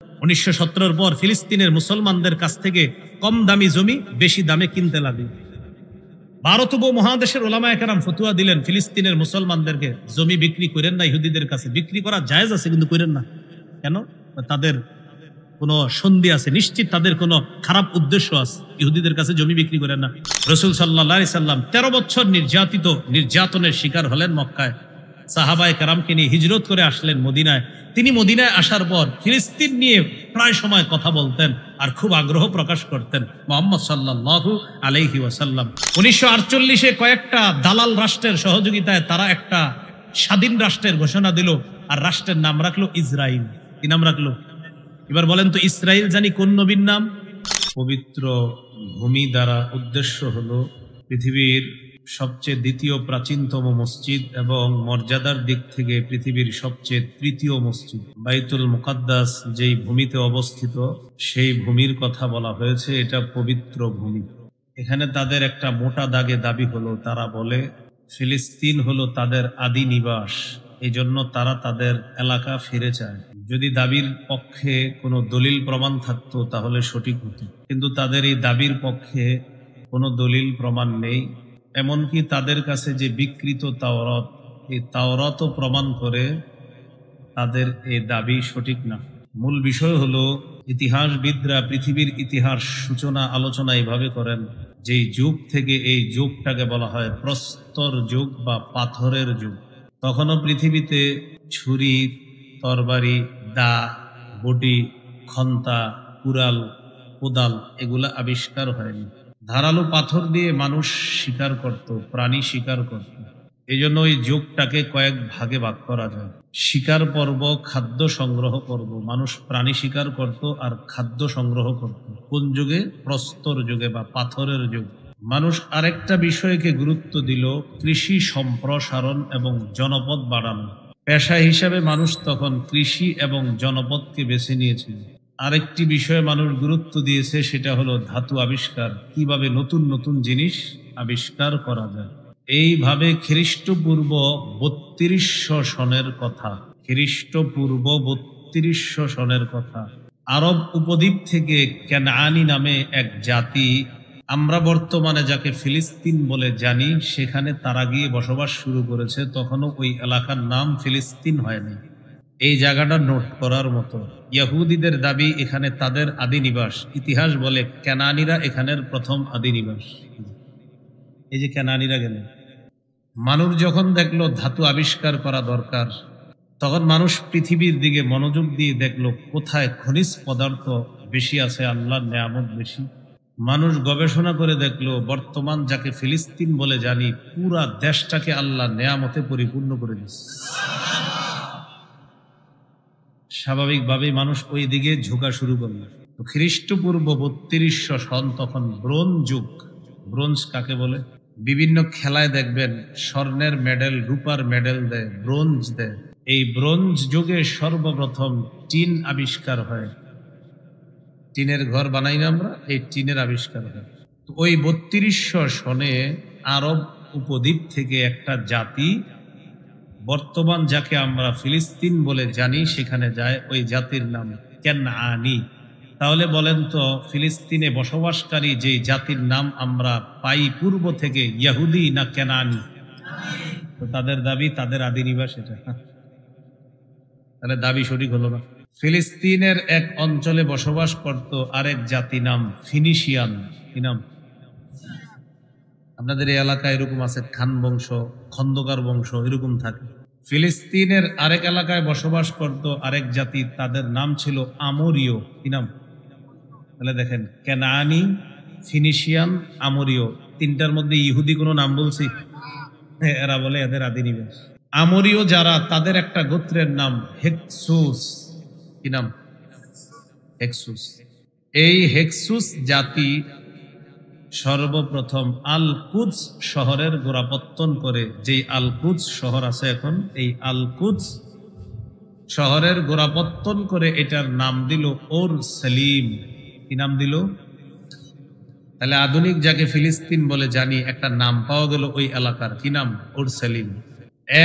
1917 পর ফিলিস্তিনের মুসলমানদের কাছ থেকে কম দামি জমি বেশি দামে কিনতে লাগলো। ভারত উপমহাদেশের ওলামায়ে কেরাম ফতোয়া দিলেন ফিলিস্তিনের মুসলমানদেরকে জমি বিক্রি করেন না, ইহুদিদের কাছে বিক্রি করা জায়েজ আছে কিন্তু করেন না। কেন? তাদের কোনো সন্ধি আছে, নিশ্চিত তাদের কোনো খারাপ উদ্দেশ্য আছে, ইহুদিদের কাছে জমি বিক্রি করেন না। রাসূল সাল্লাল্লাহু আলাইহি সাল্লাম 13 বছর নির্যাতনের শিকার হলেন মক্কায়। সাহাবায়ে কেরামকে নিয়ে হিজরত করে আসলেন মদিনায়। তিনি মদিনায় আসার পর ফিলিস্তিন নিয়ে প্রায় সময় কথা বলতেন আর খুব আগ্রহ প্রকাশ করতেন মুহাম্মদ সাল্লাল্লাহু আলাইহি ওয়াসাল্লাম। 1948-এ কয়েকটা দালাল রাষ্ট্রের সহযোগিতায় তারা একটা স্বাধীন রাষ্ট্রের ঘোষণা দিল, আর রাষ্ট্রের নাম রাখলো ইসরাইল। কি নাম রাখলো? এবার বলেন তো, ইসরাইল জানি কোন নবীর নাম? পবিত্র ভূমি দ্বারা উদ্দেশ্য হলো পৃথিবীর সবচেয়ে দ্বিতীয় প্রাচীনতম মসজিদ এবং মর্যাদার দিক থেকে পৃথিবীর সবচেয়ে তৃতীয় মসজিদ বাইতুল মুকাদ্দাস যেই ভূমিতে অবস্থিত, সেই ভূমির কথা বলা হয়েছে এটা পবিত্র ভূমি। এখানে তাদের একটা মোটা দাগে দাবি হলো, তারা বলে ফিলিস্তিন হলো তাদের আদি নিবাস, এই জন্য তারা তাদের এলাকা ফিরে চায়। যদি দাবির পক্ষে কোনো দলিল প্রমাণ থাকতো তাহলে সঠিক হতো, কিন্তু তাদের এই দাবির পক্ষে কোনো দলিল প্রমাণ নেই। এমনকি তাদের কাছে যে বিকৃত তাওরাত, এই তাওরাতও প্রমাণ করে তাদের এই দাবি সঠিক না। মূল বিষয় হলো, ইতিহাসবিদরা পৃথিবীর ইতিহাস সূচনা আলোচনা এইভাবে করেন, যেই যুগ থেকে এই যুগটাকে বলা হয় প্রস্তর যুগ বা পাথরের যুগ। তখনও পৃথিবীতে ছুরি, তরবারি, দা, বটি, খন্তা, কুড়াল, কোদাল এগুলা আবিষ্কার হয়নি। ধারালো পাথর দিয়ে মানুষ শিকার করত, প্রাণী শিকার করত। এই জন্য ওই যুগটাকে কয়েক ভাগে ভাগ করা যায়। শিকার পর্ব, খাদ্য সংগ্রহ পর্ব। মানুষ প্রাণী শিকার করত আর খাদ্য সংগ্রহ করত। কোন যুগে? প্রস্তর যুগে বা পাথরের যুগ। মানুষ আরেকটা বিষয়কে গুরুত্ব দিল, কৃষি সম্প্রসারণ এবং জনপদ বাড়ানো। পেশা হিসাবে মানুষ তখন কৃষি এবং জনপদকে বেছে নিয়েছিল। আরেকটি বিষয়ে মানুষ গুরুত্ব দিয়েছে, সেটা হলো ধাতু আবিষ্কার, কিভাবে নতুন নতুন জিনিস আবিষ্কার করা যায়। এইভাবে খ্রিস্টপূর্ব 3200 সনের কথা, খ্রিস্টপূর্ব 3200 সনের কথা, আরব উপদ্বীপ থেকে কেনানি নামে এক জাতি, আমরা বর্তমানে যাকে ফিলিস্তিন বলে জানি, সেখানে তারা গিয়ে বসবাস শুরু করেছে। তখনও ওই এলাকার নাম ফিলিস্তিন হয়নি। এই জায়গাটা নোট করার মতো। ইহুদিদের দাবি এখানে তাদের আদি নিবাস। ইতিহাস বলে কেনানিরা এখানের প্রথম আদি নিবাস। এই যে কেনানিরা গেল, মানুষ যখন দেখলো ধাতু আবিষ্কার করা দরকার, তখন মানুষ পৃথিবীর দিকে মনোযোগ দিয়ে দেখলো কোথায় খনিজ পদার্থ বেশি আছে, আল্লাহর নেয়ামত বেশি। মানুষ গবেষণা করে দেখলো বর্তমান যাকে ফিলিস্তিন বলে জানি, পুরা দেশটাকে আল্লাহ নেয়ামতে পরিপূর্ণ করে দিচ্ছে। স্বাভাবিকভাবেই মানুষ ওই দিকে ঝোঁকা শুরু করল। তো খ্রিস্টপূর্ব 3200 সন, তখন ব্রোঞ্জ যুগ। ব্রোঞ্জ কাকে বলে? বিভিন্ন খেলায় দেখবেন স্বর্ণের মেডেল, রূপার মেডেল দেয়, ব্রোঞ্জ দেয়। এই ব্রোঞ্জ যুগে সর্বপ্রথম টিন আবিষ্কার হয়। টিনের ঘর বানাই না আমরা, এই টিনের আবিষ্কার হয়। তো ওই 3200 সনে আরব উপদ্বীপ থেকে একটা জাতি, বর্তমান যাকে আমরা ফিলিস্তিন বলে জানি, সেখানে যায়। ওই জাতির নাম কেনানি। তাহলে বলেন তো, ফিলিস্তিনে বসবাসকারী যে জাতির নাম আমরা পাই পূর্ব থেকে, ইহুদি না কেনানি? তো তাদের দাবি তাদের আদি নিবাস এটা। তাহলে দাবি সঠিক হলো না। ফিলিস্তিনের এক অঞ্চলে বসবাস করত আরেক জাতি, নাম ফিনিশিয়ান। কি নাম? আপনাদের এই এলাকায় এরকম আছে, খান বংশ, খন্দকার বংশ, এরকম থাকে। ফিলিস্তিনের আরেক এলাকায় বসবাস করত আরেক জাতি, তাদের নাম ছিল আমরীয়। কি নাম? তাহলে দেখেন, কেনানি, ফিনিশিয়ান, আমরীয়, তিনটার মধ্যে ইহুদি কোনো নাম বলছি? এরা বলে এদের আদি নিবাস। আমরীয় যারা, তাদের একটা গোত্রের নাম হেক্সুস। কি নাম? হেক্সুস। এই হেক্সুস জাতি সর্বপ্রথম আল কুদস শহরের গোড়াপত্তন করে। যেই আল কুদস শহর আছে এখন, এই আল কুদস শহরের গোড়াপত্তন করে এটার নাম দিল ওরসালিম। কি নাম দিল? তাহলে আধুনিক যাকে ফিলিস্তিন বলে জানি, একটা নাম পাওয়া গেল ওই এলাকার। কি নাম? ওরসালিম।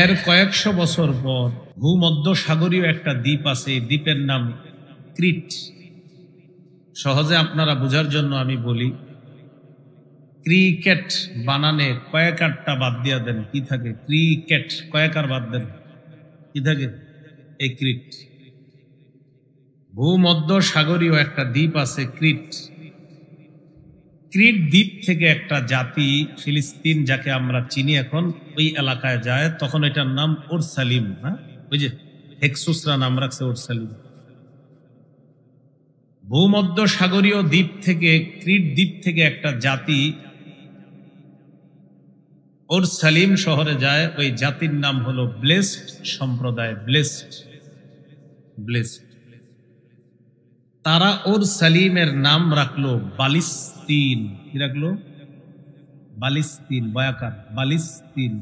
এর কয়েকশো বছর পর ভূমধ্য সাগরীয় একটা দ্বীপ আছে, দ্বীপের নাম ক্রিট। সহজে আপনারা বোঝার জন্য আমি বলি, ক্রিকেট বানানে কয়েকারটা বাদ দিয়া দেন, কি থাকে? ক্রিকেট কয়েকার বাদ দেন, কি থাকে? এই ক্রিট। ভূমধ্য সাগরীয় একটা দ্বীপ আছে ক্রিট। ক্রিট দ্বীপ থেকে একটা জাতি ফিলিস্তিন, যাকে আমরা চিনি এখন, ওই এলাকায় যায়, তখন এটার নাম ওরসালিম। হ্যাঁ, ওই যে হেক্সুসরা নাম রাখছে ওরসালিম। ভূমধ্য সাগরীয় দ্বীপ থেকে, ক্রিট দ্বীপ থেকে একটা জাতি ওরসালিম শহরে যায়। ওই জাতির নাম হলো ব্লেসড সম্প্রদায়। ব্লেসড। তারা ওরসালিমের নাম রাখলো বালিস্তিন। কি রাখলো? বালিস্তিন, বয়াকার, বালিস্তিন।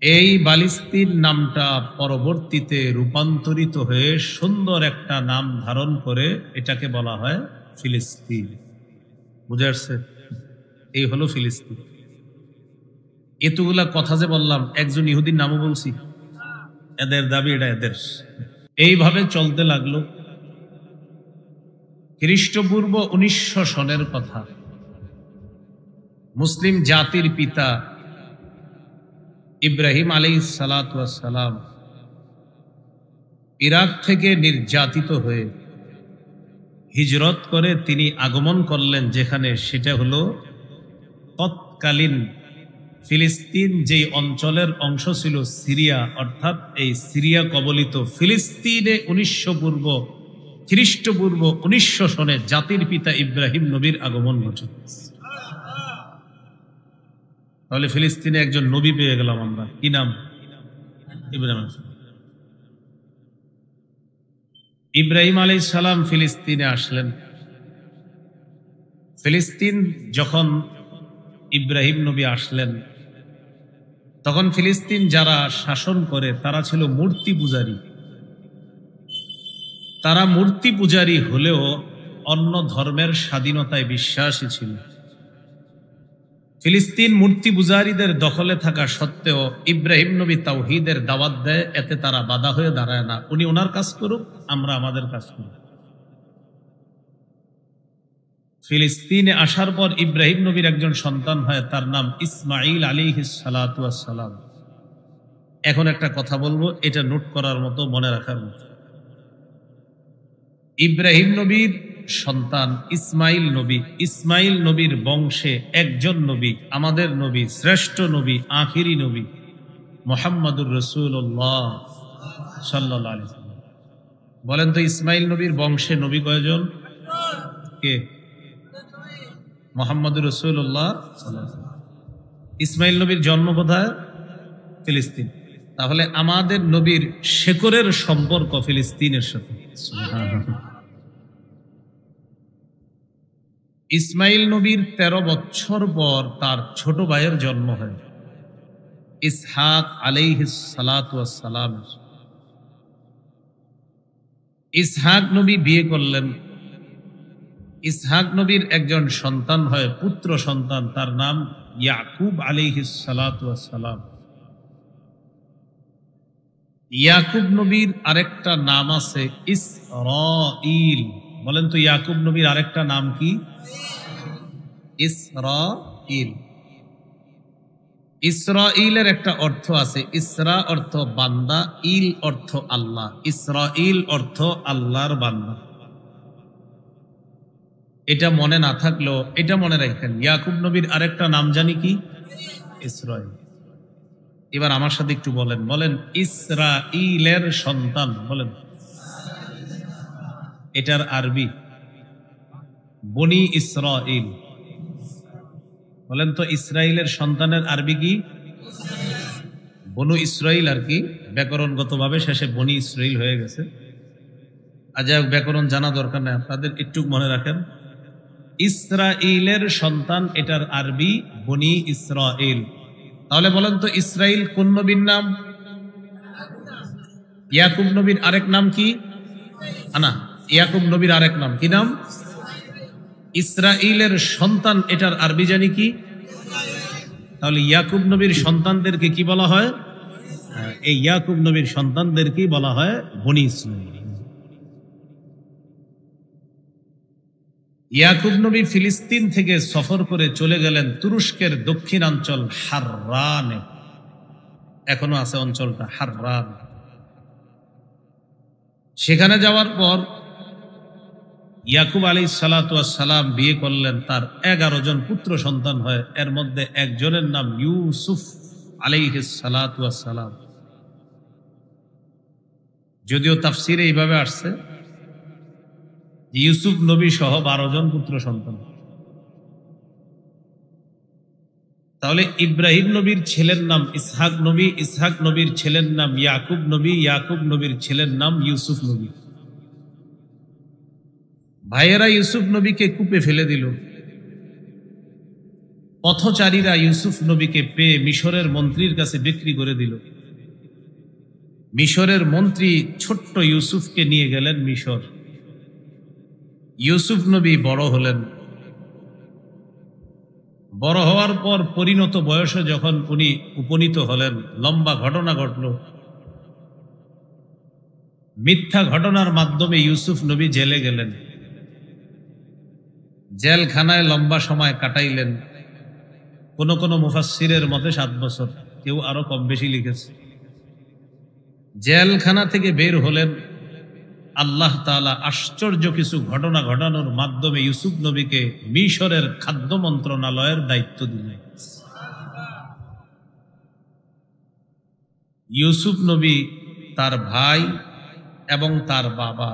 এই বালিস্তিন নামটা পরবর্তীতে রূপান্তরিত হয়ে সুন্দর একটা নাম ধারণ করে এটাকে বলা হয় ফিলিস্তিন। বুঝে আসছে? এই হলো ফিলিস্তিন। এতগুলা কথা যে বললাম, একজন ইহুদির নামও বলছি? এদের দাবি এটা এদের। এইভাবে চলতে লাগলো। খ্রিস্টপূর্ব 1900 সনের কথা। মুসলিম জাতির পিতা ইব্রাহিম আলাইহিস সালাতু ওয়াস সালাম ইরাক থেকে নির্যাতিত হয়ে হিজরত করে তিনি আগমন করলেন যেখানে, সেটা হলো তৎকালীন ফিলিস্তিন, যেই অঞ্চলের অংশ ছিল সিরিয়া, অর্থাৎ এই সিরিয়া কবলিত ফিলিস্তিনে খ্রিস্টপূর্ব 1900 সনে জাতির পিতা ইব্রাহিম নবীর আগমন ঘটে। তাহলে ফিলিস্তিনে একজন নবী পেয়ে গেলাম আমরা। কি নাম? ইব্রাহিম। ইব্রাহিম আলাইহিস সালাম ফিলিস্তিনে আসলেন। ফিলিস্তিন যখন ইব্রাহিম নবী আসলেন, তখন ফিলিস্তিন যারা শাসন করে তারা ছিল মূর্তি পূজারী। তারা মূর্তি পূজারী হলেও অন্য ধর্মের স্বাধীনতায় বিশ্বাসী ছিল। ফিলিস্তিন মূর্তি পূজারীদের দখলে থাকা সত্ত্বেও ইব্রাহিম নবী তাওহীদের দাওয়াত দেয়, এতে তারা বাধা হয়ে দাঁড়ায় না। উনি ওনার কাজ করুক, আমরা আমাদের কাজ করব। ফিলিস্তিনে আসার পর ইব্রাহিম নবীর একজন সন্তান হয়, তার নাম ইসমাইল আলাইহিস সালাতু ওয়াস সালাম। এখন একটা কথা বলবো, এটা নোট করার মতো, মনে রাখার মতো। ইব্রাহিম নবীর সন্তান ইসমাইল নবী, ইসমাইল নবীর বংশে একজন নবী, আমাদের নবী, শ্রেষ্ঠ নবী, আখিরি নবী মুহাম্মদুর রাসূলুল্লাহ সাল্লাল্লাহু আলাইহি ওয়াসাল্লাম। বলেন তো, ইসমাইল নবীর বংশে নবী কয়জন? কে? মুহাম্মদুর রাসূলুল্লাহ সাল্লাল্লাহু আলাইহি ওয়াসাল্লাম। ইসমাইল নবীর জন্ম কোথায়? ফিলিস্তিন। তাহলে আমাদের নবীর শেকড়ের সম্পর্ক ফিলিস্তিনের সাথে। ইসমাইল নবীর 13 বছর পর তার ছোট ভাইয়ের জন্ম হয়, ইসহাক আলাইহিস সালাতু ওয়াস সালাম। ইসহাক নবী বিয়ে করলেন। ইসহাক নবীর একজন সন্তান হয়, পুত্র সন্তান, তার নাম ইয়াকুব আলাইহিস সালাতু ওয়াস সালাম। ইয়াকুব নবীর আরেকটা নাম আছে ইসরাঈল। বলেন তো, ইয়াকুব নবীর আরেকটা নাম কি? ইসরাঈল। ইসরাঈলের একটা অর্থ আছে, ইসরা অর্থ বান্দা, ইল অর্থ আল্লাহ। ইসরাঈল অর্থ আল্লাহর বান্দা। এটা মনে না থাকলেও এটা মনে রাখেন, ইয়াকুব নবীর আরেকটা নাম জানি কি? ইসরাঈল। এবার আমার সাথে একটু বলেন, বলেন ইসরাঈলের সন্তান। বলেন, এটার আরবি বনি ইসরাঈল। বলেন তো, ইসরাইলের সন্তানের আরবি কি? বনু ইসরাঈল। আর কি ব্যাকরণগতভাবে শেষে বনি ইসরাঈল হয়ে গেছে। আজ ব্যাকরণ জানা দরকার নেই, আপনাদের একটু মনে রাখেন, ইসরাঈলের সন্তান, এটার আরবি বনি ইসরাঈল। তাহলে বলেন তো, ইসরাঈল কোন নবীর নাম? ইয়াকুব নবীর আরেক নাম কি? না, ইয়াকুব নবীর আরেক নাম কি নাম? ইসরাঈলের সন্তান, এটার আরবি জানি কি? তাহলে ইয়াকুব নবীর সন্তানদেরকে কি বলা হয়? এই ইয়াকুব নবীর সন্তানদেরকে বলা হয় বনি ইসরাঈল। ইয়াকুব নবী ফিলিস্তিন থেকে সফর করে চলে গেলেন তুরস্কের দক্ষিণাঞ্চল হাররানে। এখনো আছে অঞ্চলটা হাররান। সেখানে যাওয়ার পর ইয়াকুব আলাইহিস সালাতু ওয়াস সালাম বিয়ে করলেন। তার 11 জন পুত্র সন্তান হয়, এর মধ্যে একজনের নাম ইউসুফ আলাইহিস সালাতু ওয়াস সালাম। যদিও তাফসিরে এইভাবে আসছে ইউসুফ নবী সহ 12 জন পুত্র সন্তান। তাহলে ইব্রাহিম নবীর ছেলের নাম ইসহাক নবী, ইসহাক নবীর ছেলের নাম ইয়াকুব নবী, ইয়াকুব নবীর ছেলের নাম ইউসুফ নবী। ভাইয়েরা ইউসুফ নবীকে কূপে ফেলে দিল। পথচারীরা ইউসুফ নবীকে পেয়ে মিশরের মন্ত্রীর কাছে বিক্রি করে দিল। মিশরের মন্ত্রী ছোট্ট ইউসুফকে নিয়ে গেলেন মিশর। ইউসুফ নবী বড় হলেন। বড় হওয়ার পর পরিণত বয়সে যখন উনি উপনীত হলেন, লম্বা ঘটনা ঘটল। মিথ্যা ঘটনার মাধ্যমে ইউসুফ নবী জেলে গেলেন। জেলখানায় লম্বা সময় কাটাইলেন। কোন কোন মুফাসসিরের মতে 7 বছর, কেউ আরো কম বেশি লিখেছে। জেলখানা থেকে বের হলেন। আল্লাহ তাআলা আশ্চর্য কিছু ঘটনা ঘটানোর মাধ্যমে ইউসুফ নবীকে মিশরের খাদ্য মন্ত্রণালয়ের দায়িত্ব দিলেন। ইউসুফ নবী তার ভাই এবং তার বাবা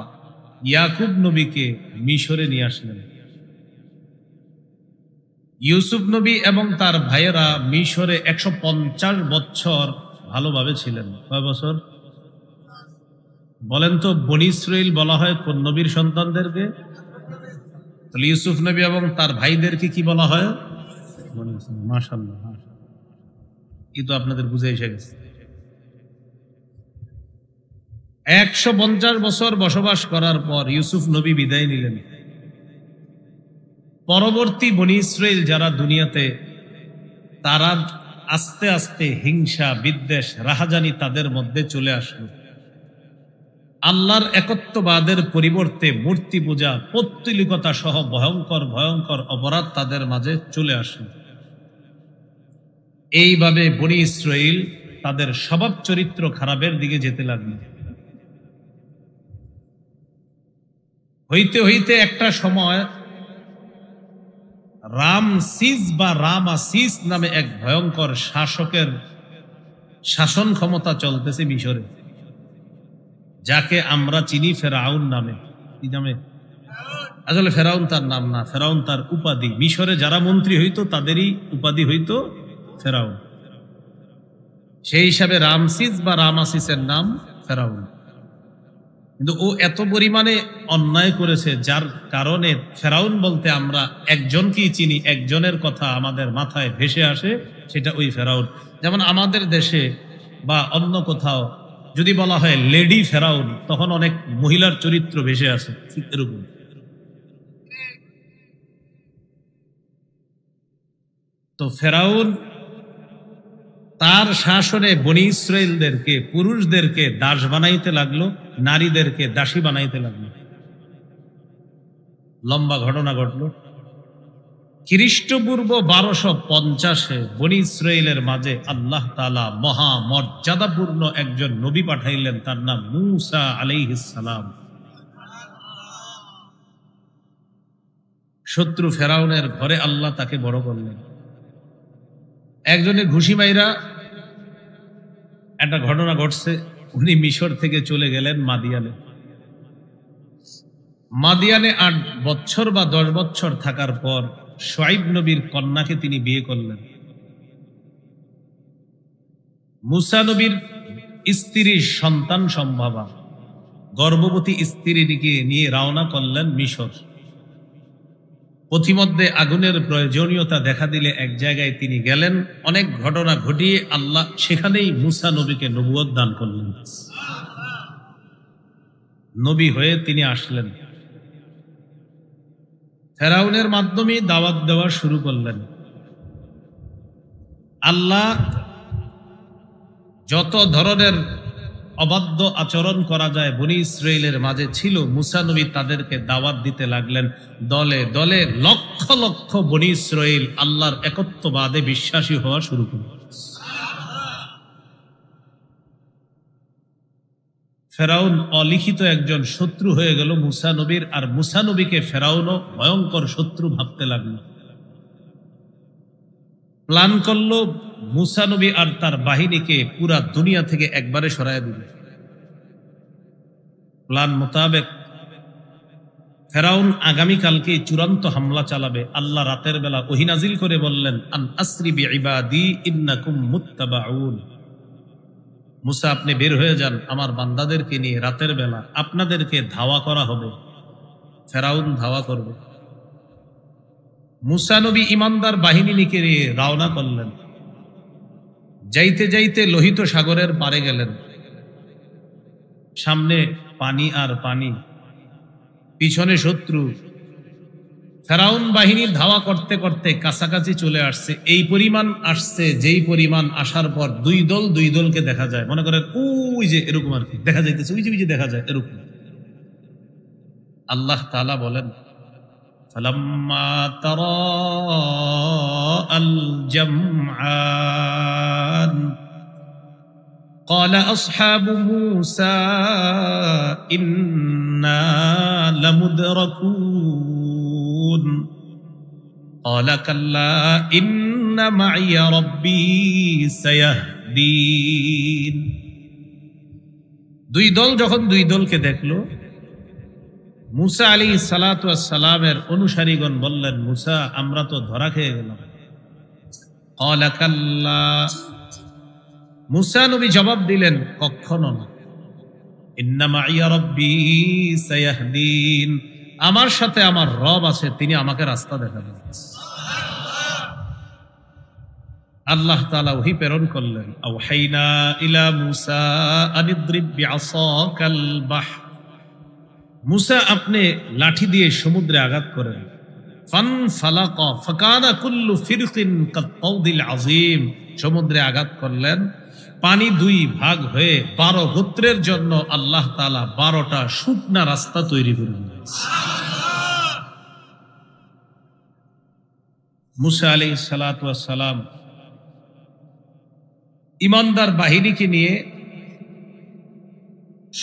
ইয়াকুব নবীকে মিশরে নিয়ে আসলেন। ইউসুফ নবী এবং তার ভাইয়েরা মিশরে 150 বছর ভালোভাবে ছিলেন। কয় বছর বলেন তো? বনী ইসরাইল বলা হয় কোন নবীর সন্তানদেরকে? তাহলে ইউসুফ নবী এবং তার ভাইদেরকে কি বলা হয়? মাশাআল্লাহ, এই তো আপনাদের বুঝে এসে গেছে। 150 বছর বসবাস করার পর ইউসুফ নবী বিদায় নিলেন। পরবর্তী বনী ইসরাইল যারা দুনিয়াতে, তারা আস্তে আস্তে হিংসা, বিদ্বেষ, রাহাজানি তাদের মধ্যে চলে আসলো। আল্লাহর একত্ববাদের পরিবর্তে মূর্তি পূজা, পৌত্তলিকতা সহ ভয়ঙ্কর ভয়ঙ্কর অপরাধ তাদের মাঝে চলে আসলো। এইভাবে বনী ইসরাইল তাদের স্বভাব চরিত্র খারাপের দিকে যেতে লাগলো। হইতে হইতে একটা সময় রামসিস বা রামাসিস নামে এক ভয়ঙ্কর শাসকের শাসন ক্ষমতা চলতেছে মিশরে, যাকে আমরা চিনি ফেরাউন নামে। কি নামে? আসলে ফেরাউন তার নাম না, ফেরাউন তার উপাধি। মিশরে যারা মন্ত্রী হইতো তাদেরই উপাধি হইতো ফেরাউন। সেই হিসাবে রামসিস বা রামাসিসের নাম ফেরাউন। কিন্তু ও এত পরিমাণে অন্যায় করেছে, যার কারণে ফেরাউন বলতে আমরা একজনকেই চিনি, একজনের কথা আমাদের মাথায় ভেসে আসে, সেটা ওই ফেরাউন। যেমন আমাদের দেশে বা অন্য কোথাও যদি বলা হয় লেডি ফেরাউন, তখন অনেক মহিলার চরিত্র ভেসে আসে, ঠিক এরকম। তো ফেরাউন তার শাসনে বনী ইসরাইলদেরকে, পুরুষদেরকে দাস বানাইতে লাগলো, নারীদেরকে দাসী বানাইতে লাগলো। লম্বা ঘটনা ঘটলো। খ্রিস্টপূর্ব 1250-এ বনী ইসরাইলের মাঝে আল্লাহ তাআলা মহা মর্যাদাপূর্ণ একজন নবী পাঠাইলেন, তার নাম মূসা আলাইহিস সালাম। শত্রু ফেরাউনের ঘরে আল্লাহ তাকে বড় করলেন। একজনে ঘুষি মাইরা, একটা ঘটনা ঘটছে, উনি মিশর থেকে চলে গেলেন মাদিয়ানে। মাদিয়ানে 8 বছর বা 10 বছর থাকার পর শুআইব নবীর কন্যাকে তিনি বিয়ে করলেন। মূসা নবীর স্ত্রীর সন্তান সম্ভবা, গর্ভবতী স্ত্রীকে নিয়ে রওনা করলেন মিশর। পথিমধ্যে আগুনের প্রয়োজনীয়তা দেখা দিলে এক জায়গায় তিনি গেলেন। অনেক ঘটনা ঘটিয়ে আল্লাহ সেখানেই মূসা নবীকে নবুয়ত দান করলেন। নবী হয়ে তিনি আসলেন। ফেরাউনের মাধ্যমে দাওয়াত দেওয়া শুরু করলেন। আল্লাহ যত ধরনের অবাধ্য আচরণ করা যায় বনি ইসরাইলের মাঝে ছিল। মুসা নবী তাদেরকে দাওয়াত দিতে লাগলেন। দলে দলে লক্ষ লক্ষ বনি ইসরাইল আল্লাহর একত্ববাদে বিশ্বাসী হওয়া শুরু করল। ফেরাউন অলিখিত একজন শত্রু হয়ে গেল মুসা নবীর, আর মুসা নবীকে ফেরাউনও ভয়ঙ্কর শত্রু ভাবতে লাগলো। প্ল্যান করলো মুসা নবী আর তার বাহিনীকে পুরা দুনিয়া থেকে একবারে সরায় দিবে। প্ল্যান মোতাবেক ফেরাউন আগামীকালকে চূড়ান্ত হামলা চালাবে। আল্লাহ রাতের বেলা ওহী নাজিল করে বললেন, আন আসরি বিইবাদি ইন্নাকুম মুত্তাবাউন। মুসা আপনি বের হয়ে যান আমার বান্দাদেরকে নিয়ে, রাতের বেলা আপনাদেরকে ধাওয়া করা হবে, ফেরাউন ধাওয়া করবে। মুসা নবী ইমানদার বাহিনী নিয়ে রওনা করলেন। যাইতে যাইতে লোহিত সাগরের পারে গেলেন। সামনে পানি আর পানি, পিছনে শত্রু। ফেরাউন বাহিনী ধাওয়া করতে করতে কাছাকাছি চলে আসছে। এই পরিমাণ আসছে, যেই পরিমাণ আসার পর দুই দলকে দেখা যায়। মনে করেন ওই যে এরকম আর কি দেখা যাইতেছে, ওই যে দেখা যায় এরকম। আল্লাহ তাআলা বলেন, ফালাম্মা তারাআল জামআন قال أصحاب موسى إنا لمدركون قال كلا إن معي ربي سيهدين। দুই দল যখন দুই দলকে দেখলো, মুসা আলাইহিস সালাতু ওয়াস সালামের অনুসারীগণ বললেন, মুসা আমরা তো ধরা খেয়ে গেলাম। قال كلا, মুসা নবী জবাব দিলেন, কখনো না। ইন্না মাইয়া রব্বি সায়াহদিন, আমার সাথে আমার রব আছে, তিনি আমাকে রাস্তা দেখাবেন। আল্লাহ তাআলা ওহী প্রেরণ করলেন, আওহাইনা ইলা মুসা আনিদ্রিব বিআসাকাল বাহর। মুসা আপনি লাঠি দিয়ে সমুদ্রে আঘাত করেন। ফানফালাকা ফাকানা কুল্লু ফিরকিন কাত-তাউদিল আযীম। সমুদ্রে আঘাত করলেন, পানি দুই ভাগ হয়ে 12 গোত্রের জন্য আল্লাহ তাআলা 12টা শুকনা রাস্তা তৈরি করে দিলেন। মুসা আলাইহিস সালাতু ওয়াস সালাম ইমানদার বাহিনীকে নিয়ে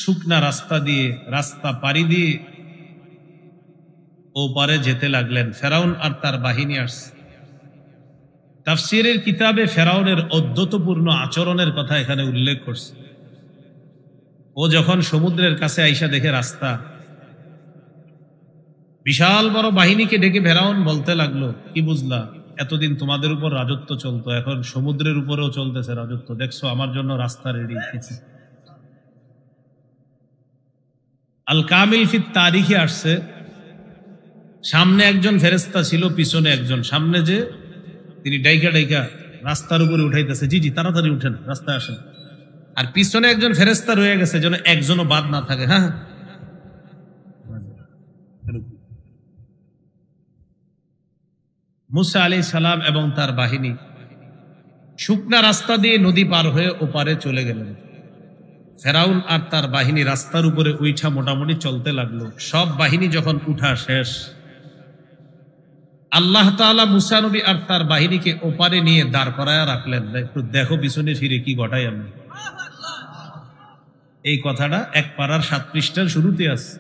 শুকনা রাস্তা দিয়ে, রাস্তা পাড়ি দিয়ে ওপারে যেতে লাগলেন। ফেরাউন আর তার বাহিনী আসছে। তাফসীরের কিতাবে ফেরাউনের অদ্ভুতপূর্ণ আচরণের কথা এখানে উল্লেখ করছে। ও যখন সমুদ্রের কাছে আইসা দেখে রাস্তা, বিশাল বড় বাহিনীকে ডেকে ফেরাউন বলতে লাগলো, কি বুঝলা, এতদিন তোমাদের উপর রাজত্ব চলতো, এখন সমুদ্রের উপরেও চলতেছে রাজত্ব, দেখছো আমার জন্য রাস্তা রেডি। আল কামিল ফিত তারিখে আসছে, সামনে একজন ফেরেশতা ছিল, পিছনে একজন। সামনে যে তিনি ডাইকা ডাইকা রাস্তার উপরে উঠাইতেছে, জি জি তাড়াতাড়ি উঠেন, রাস্তায় আসেন। আর পিছনে একজন ফেরেশতা রয়ে গেছে যেন একজনও বাদ না থাকে। হ্যাঁ, মুসা আলাইহিস সালাম এবং তার বাহিনী শুকনা রাস্তা দিয়ে নদী পার হয়ে ওপারে চলে গেলেন। ফেরাউন আর তার বাহিনী রাস্তার উপরে উঠা মোটামুটি চলতে লাগলো। সব বাহিনী যখন উঠা শেষ, আল্লাহ তাআলা মুসা নবী আর তার বাহিনীকে ওপারে নিয়ে দাঁড় করায় রাখলেন। একটু দেখো পিছনে ফিরে কি ঘটাই আমি। এই কথাটা এক পারার 7 পৃষ্ঠার শুরুতে আছে।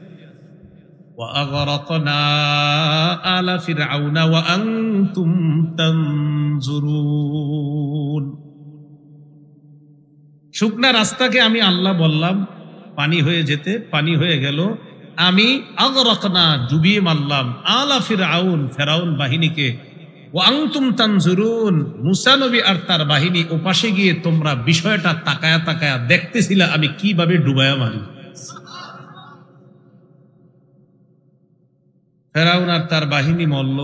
وَأَغْرَقْنَا آلَ فِرْعَوْنَ وَأَنْتُمْ تَنْظُرُونَ। শুকনা রাস্তাকে আমি আল্লাহ বললাম পানি হয়ে যেতে, পানি হয়ে গেল। আমি আগরাকনা, ডুবিয়ে মারলাম, আলা ফিরআউন, ফেরাউন বাহিনীকে, ওয়া আনতুম তানজুরুন, মুসা নবী আর তার বাহিনী ওপাশে গিয়ে তোমরা বিষয়টা তাকায়া তাকায়া দেখতেছিলা আমি কিভাবে ডুবায়া মারি। ফেরাউন আর তার বাহিনী মরল।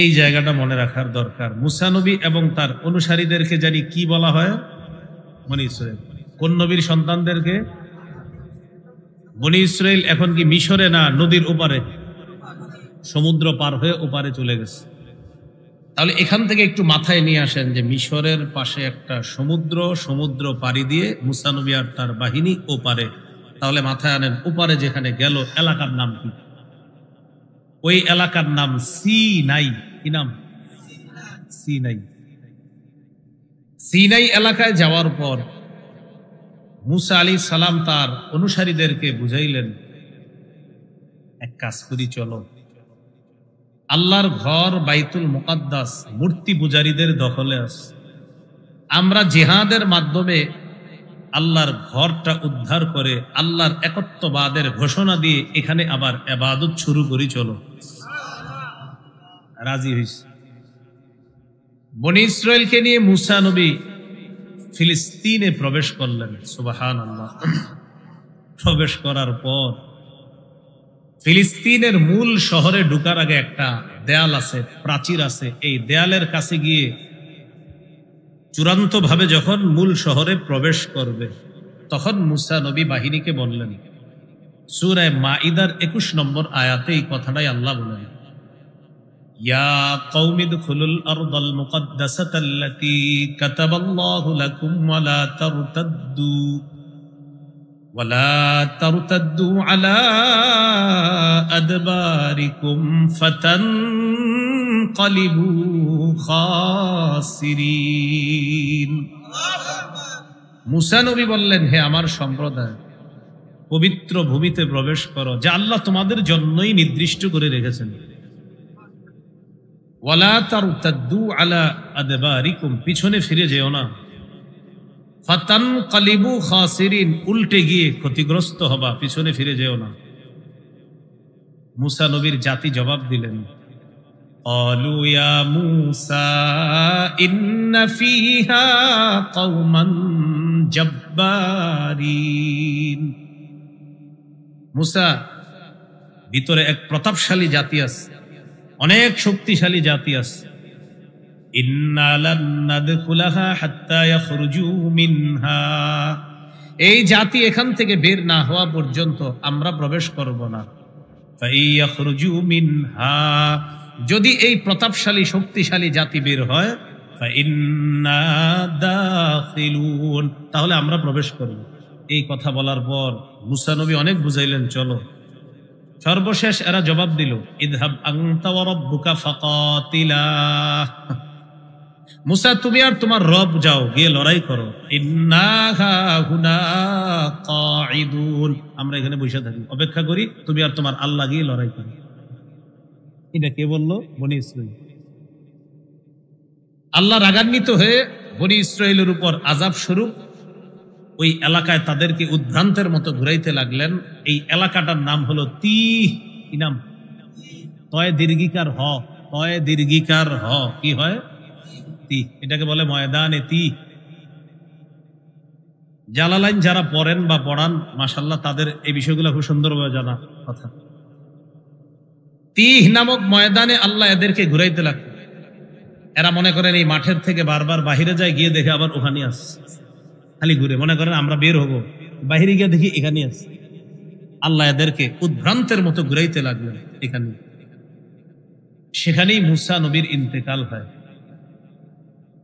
এই জায়গাটা মনে রাখার দরকার। মুসা নবী এবং তার অনুসারীদেরকে জানি কি বলা হয়, বনি ইসরাইল। কোন নবীর সন্তানদেরকে? বনি ইসরাইল। এখন কি মিশরে না নদীর ওপারে, সমুদ্র পার হয়ে ওপারে চলে গেছে। তাহলে এখান থেকে একটু মাথায় নিয়ে আসেন যে মিশরের পাশে একটা সমুদ্র পাড়ি দিয়ে মুসা নবী আর তার বাহিনী ওপারে, তাহলে মাথায় আনেন ওপারে যেখানে গেল এলাকার নাম কি? ওই এলাকার নাম সিনাই। কি নাম? সিনাই। সিনাই এলাকায় যাওয়ার পর মুসা আলাইহিস সালাম তার অনুসারীদেরকে বুঝাইলেন, এক কাজ করি, চলো আল্লাহর ঘর বাইতুল মুকাদ্দাস মূর্তি পূজারীদের দখলে আছে, আমরা জিহাদের মাধ্যমে আল্লাহর ঘরটা উদ্ধার করে আল্লাহর একত্ববাদের ঘোষণা দিয়ে এখানে আবার ইবাদত শুরু করি, চলো। রাজি হইছে। বনি ইসরাইলকে নিয়ে মুসা নবী ফিলিস্তিনে প্রবেশ করলেন। সুবহানাল্লাহ। প্রবেশ করার পর ফিলিস্তিনের মূল শহরে ঢুকার আগে একটা দেয়াল আছে, প্রাচীর আছে। এই দেয়ালের কাছে গিয়ে চূড়ান্ত ভাবে যখন মূল শহরে প্রবেশ করবে, তখন মুসা নবী বাহিনীকে বললেন, সূরা মাইদার 21 নম্বর আয়াতে এই কথাটাই আল্লাহ বলেন, ইয়া কওমি দুখুলুল আরদাল মুকাদ্দাসাতাল্লাতী কাতাবাল্লাহু লাকুম ওয়ালা তারতাদ্দু আলা আদবারিকুম ফাতানকালিবু খাসিরিন। মুসা নবী বললেন, হে আমার সম্প্রদায়, পবিত্র ভূমিতে প্রবেশ করো যা আল্লাহ তোমাদের জন্যই নির্দিষ্ট করে রেখেছেন। ওয়ালা তারতাদ্দু আলা আদবারিকুম, পিছনে ফিরে যেও না। ফাতানকালিবু খাসিরিন, উল্টে গিয়ে ক্ষতিগ্রস্ত হবা, পিছনে ফিরে যেও না। মুসা নবীর জাতি জবাব দিলেন, ক্বালু ইয়া মূসা ইন্না ফীহা কওমান জাব্বারিন। মুসা, ভিতরে এক প্রতাপশালী জাতি আছে, অনেক শক্তিশালী জাতি আছে। ইন্না লান নাদখুলাহা হাত্তা ইয়াখরুজু মিনহা, এই জাতি এখান থেকে বের না হওয়া পর্যন্ত আমরা প্রবেশ করব না। ফাইয়াখরুজু মিনহা, যদি এই প্রতাপশালী শক্তিশালী জাতি বের হয়, ফাইন্না দাখিলুন, তাহলে আমরা প্রবেশ করব। এই কথা বলার পর মুসা নবী অনেক বুঝাইলেন, চলো। সর্বশেষ এরা জবাব দিল, ইযহাব আনতা ওয়া রাব্বুকা ফাকাতিলা, মুসা তুমি আর তোমার রব যাও, গিয়ে লড়াই করো। ইন্না হাহুনা কাঈদুন, আমরা এখানে বসে থাকি, অপেক্ষা করি, তুমি আর তোমার আল্লাহ গিয়ে লড়াই করো। এটা কে বললো? বনি ইসরাইল। আল্লাহ রাগান্বিত হয়ে বনি ইসরাইলের উপর আযাব স্বরূপ ওই এলাকায় তাদেরকে উদ্ভ্রান্তের মতো ঘুরাইতে লাগলেন। এই এলাকাটার নাম হলো তিহ। কি নাম? তয় দীর্ঘিকার হ, তয় দীর্ঘিকার হ, কি হয়? তিহ। এটাকে বলে ময়দানে তিহ। জালালাইন যারা পড়েন বা পড়ান, মাশাআল্লাহ, তাদের এই বিষয়গুলো খুব সুন্দরভাবে জানা কথা। তিহ নামক ময়দানে আল্লাহ এদেরকে ঘুরাইতে লাগলো। এরা মনে করেন এই মাঠের থেকে বারবার বাহিরে যায়, গিয়ে দেখে আবার ওখানে আসছে, খালি ঘুরে মনে করেন আমরা বের হব, বাহিরে গিয়ে দেখি এখানে আছে। আল্লাহ এদেরকে উদ্ভ্রান্তের মতো ঘুরাইতে লাগলেন এখানে। সেখানেই মুসা নবীর ইন্তেকাল হয়।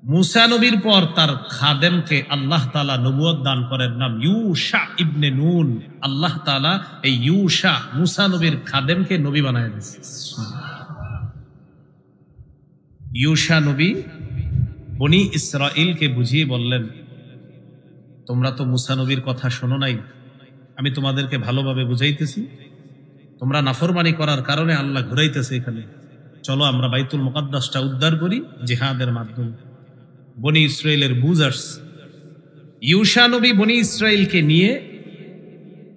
মুসা নবীর পর তার খাদেমকে আল্লাহ তাআলা নবুয়ত দান করেন, নাম ইউশা ইবনে নুন। আল্লাহ তাআলা এই ইউশা মুসা নবীর খাদেমকে নবী বানায় দিয়েছেন। ইউশা নবী বনি ইসরাইলকে বুঝিয়ে বললেন, তোমরা তো মুসা নবীর কথা শোনো নাই, আমি তোমাদেরকে ভালোভাবে বুঝাইতেছি, তোমরা নাফরমানি করার কারণে আল্লাহ ঘুরাইতেছে এখানে, চলো আমরা বাইতুল মুকাদ্দাসটা উদ্ধার করি জিহাদের মাধ্যমে। বনি ইসরাইলের বুঝ আসছে। ইউশা নবী বনি ইসরাইলকে নিয়ে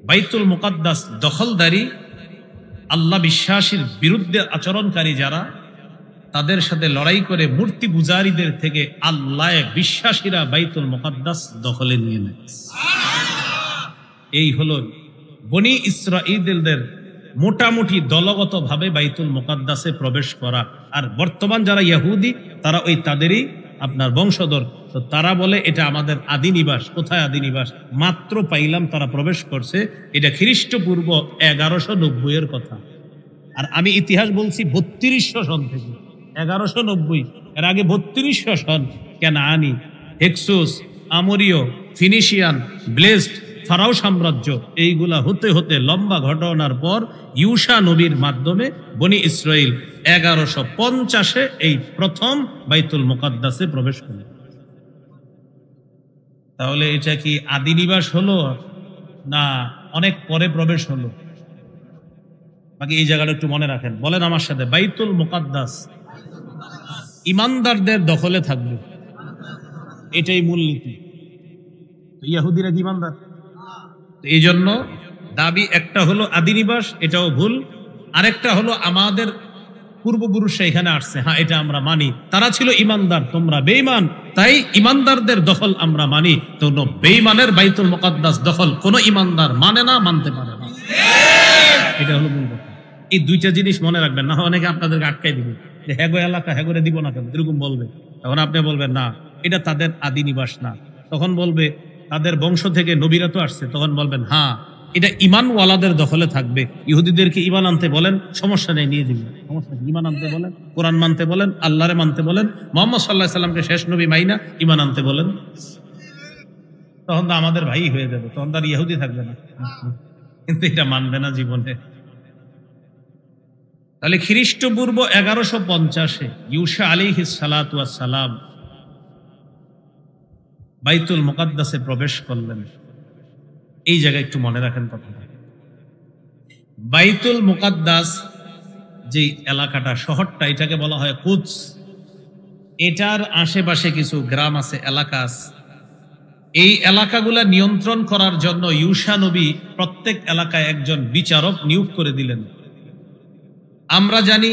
বাইতুল মুকাদ্দাস দখলদারি, আল্লাহ বিশ্বাসীর বিরুদ্ধে আচরণকারী যারা, তাদের সাথে লড়াই করে মূর্তি পূজারীদের থেকে আল্লাহ বিশ্বাসীরা বাইতুল মুকাদ্দাস দখলে নিয়ে নেয়। এই হলো বনি ইসরাইলদের মোটামুটি দলগত ভাবে বাইতুল মুকাদ্দাসে প্রবেশ করা। আর বর্তমান যারা ইহুদি, তারা ওই তাদেরই আপনার বংশধর, তো তারা বলে এটা আমাদের আদি নিবাস। কোথায় আদি নিবাস? মাত্র পাইলাম তারা প্রবেশ করছে, এটা খ্রিস্টপূর্ব 1190 এর কথা। আর আমি ইতিহাস বলছি 3200 সন থেকে। 1190 এর আগে 3200 সন কেনানি, হেক্সুস, আমরীয়, ফিনিশিয়ান, ব্লেসড, ফারাও সাম্রাজ্য, এইগুলা হতে হতে লম্বা ঘটনার পর ইউশা নবীর মাধ্যমে বনি ইসরাইল 1150-এ এই প্রথম বাইতুল মুকাদ্দাসে প্রবেশ করে। তাহলে এটা কি আদি নিবাস হলো না অনেক পরে প্রবেশ হলো? বাকি এই জায়গাটা একটু মনে রাখেন, বলেন আমার সাথে, বাইতুল মুকাদ্দাস ইমানদারদের দখলে থাকবে, এটাই মূলনীতি। ইহুদিরা কি ইমানদার? এই জন্য দাবি একটা হলো আদি নিবাস, এটাও ভুল। আরেকটা হলো আমাদের পূর্বপুরুষরা এখানে আসছে, হ্যাঁ এটা আমরা মানি, তারা ছিল ইমানদার, তোমরা বেঈমান, তাই ইমানদারদের দখল আমরা মানি। তো বেঈমানের বাইতুল মুকাদ্দাস দখল কোন ইমানদার মানে না, মানতে পারে না। এটা হলো মূল কথা। এই দুইটা জিনিস মনে রাখবেন, না অনেকে আপনাদেরকে আটকাই দিবে যে হ্যাগো এলাকা হ্যাগোরে দিব না কেন, এরকম বলবে। তখন আপনি বলবেন না, এটা তাদের আদি নিবাস না। তখন বলবে তাদের বংশ থেকে নবীরা তো আসছে, তখন বলবেন হ্যাঁ এটা ইমানওয়ালাদের দখলে থাকবে। ইহুদিদেরকে ইমান আনতে বলেন, সমস্যা নেই, নিয়ে দিবেন, সমস্যা নেই। ইমান আনতে বলেন, কোরআন মানতে বলেন, আল্লাহরে মানতে বলেন, মুহাম্মদ সাল্লাল্লাহু আলাইহি সাল্লামকে শেষ নবী মাইনা ইমান আনতে বলেন, তখন তো আমাদের ভাই হয়ে যাবে, তখন তার ইহুদি থাকবে না। কিন্তু এটা মানবে না জীবনে। তাহলে খ্রিস্টপূর্ব 1150-এ ইউশা আলাইহিস সালাতু ওয়াস সালাম বাইতুল মুকাদ্দাসে প্রবেশ করলেন। এই জায়গায় একটু মনে রাখেন কথাটা। বাইতুল মুকাদ্দাস যে এলাকাটা, শহরটা, এটাকে বলা হয় কুদস। এটার আশেপাশে কিছু গ্রাম আছে, এলাকা আছে। এই এলাকাগুলা নিয়ন্ত্রণ করার জন্য ইউশা নবী প্রত্যেক এলাকায় একজন বিচারক নিয়োগ করে দিলেন। আমরা জানি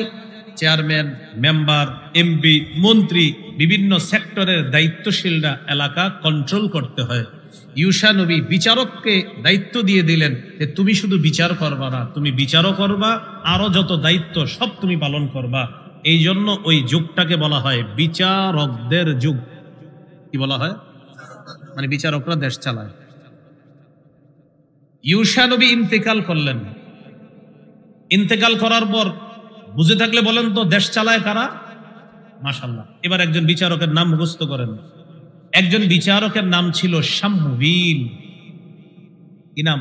চেয়ারম্যান, মেম্বার, এমপি, মন্ত্রী, বিভিন্ন সেক্টরের দায়িত্বশীলরা এলাকা কন্ট্রোল করতে হয়। ইউশা নবী বিচারককে দায়িত্ব দিয়ে দিলেন যে তুমি শুধু বিচার করবা না, তুমি বিচারও করবা, আরো যত দায়িত্ব সব তুমি পালন করবা। এই জন্য ওই যুগটাকে বলা হয় বিচারকদের যুগ। কি বলা হয়? মানে বিচারকরা দেশ চালায়। ইউশা নবী ইন্তেকাল করলেন। ইন্তেকাল করার পর বুঝে থাকলে বলেন তো দেশ চালায় কারা? মাশাআল্লাহ। এবার একজন বিচারকের নাম মুখস্থ করেন। একজন বিচারকের নাম ছিল শামউইল। কি নাম?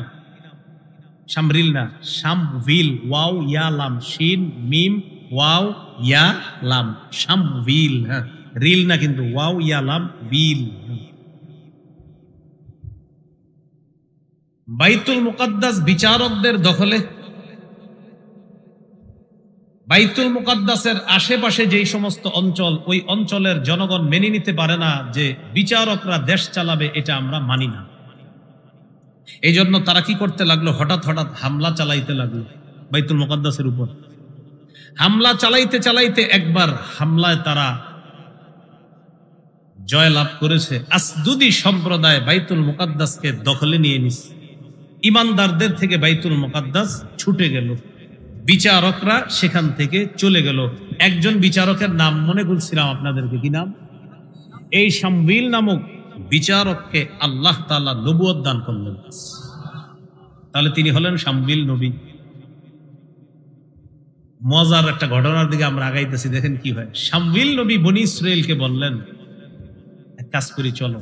শামরিল না, শামউইল। ওয়াও ইয়া লাম, শিন মিম ওয়াও ইয়া লাম, শামউইল। হ্যাঁ, রিল না কিন্তু, ওয়াও ইয়া লাম বিল। বাইতুল মুকাদ্দাস বিচারকদের দখলে। বাইতুল মুকাদ্দাসের আশেপাশে যেই সমস্ত অঞ্চল, ওই অঞ্চলের জনগণ মেনে নিতে পারে না যে বিচারকরা দেশ চালাবে, এটা আমরা মানি না। এই জন্য তারা কি করতে লাগলো, হঠাৎ হঠাৎ হামলা চালাইতে লাগলো বাইতুল মুকাদ্দাসের উপর। হামলা চালাইতে চালাইতে একবার হামলায় তারা জয়লাভ করেছে। আসদুদি সম্প্রদায় বাইতুল মুকাদ্দাসকে দখলে নিয়ে নিছে। ইমানদারদের থেকে বাইতুল মুকাদ্দাস ছুটে গেল, বিচারকরা সেখান থেকে চলে গেল। একজন বিচারকের নাম মনে করছিলাম আপনাদেরকে, কি নাম? এই শামউইল নামক বিচারককে আল্লাহ তাআলা নবুয়ত দান করলেন। তাহলে তিনি হলেন শামউইল নবী। মজার একটা ঘটনার দিকে আমরা আগাইতেছি, দেখেন কি হয়। শামউইল নবী বনি ইসরাইলকে বললেন, এক কাজ করি চলো।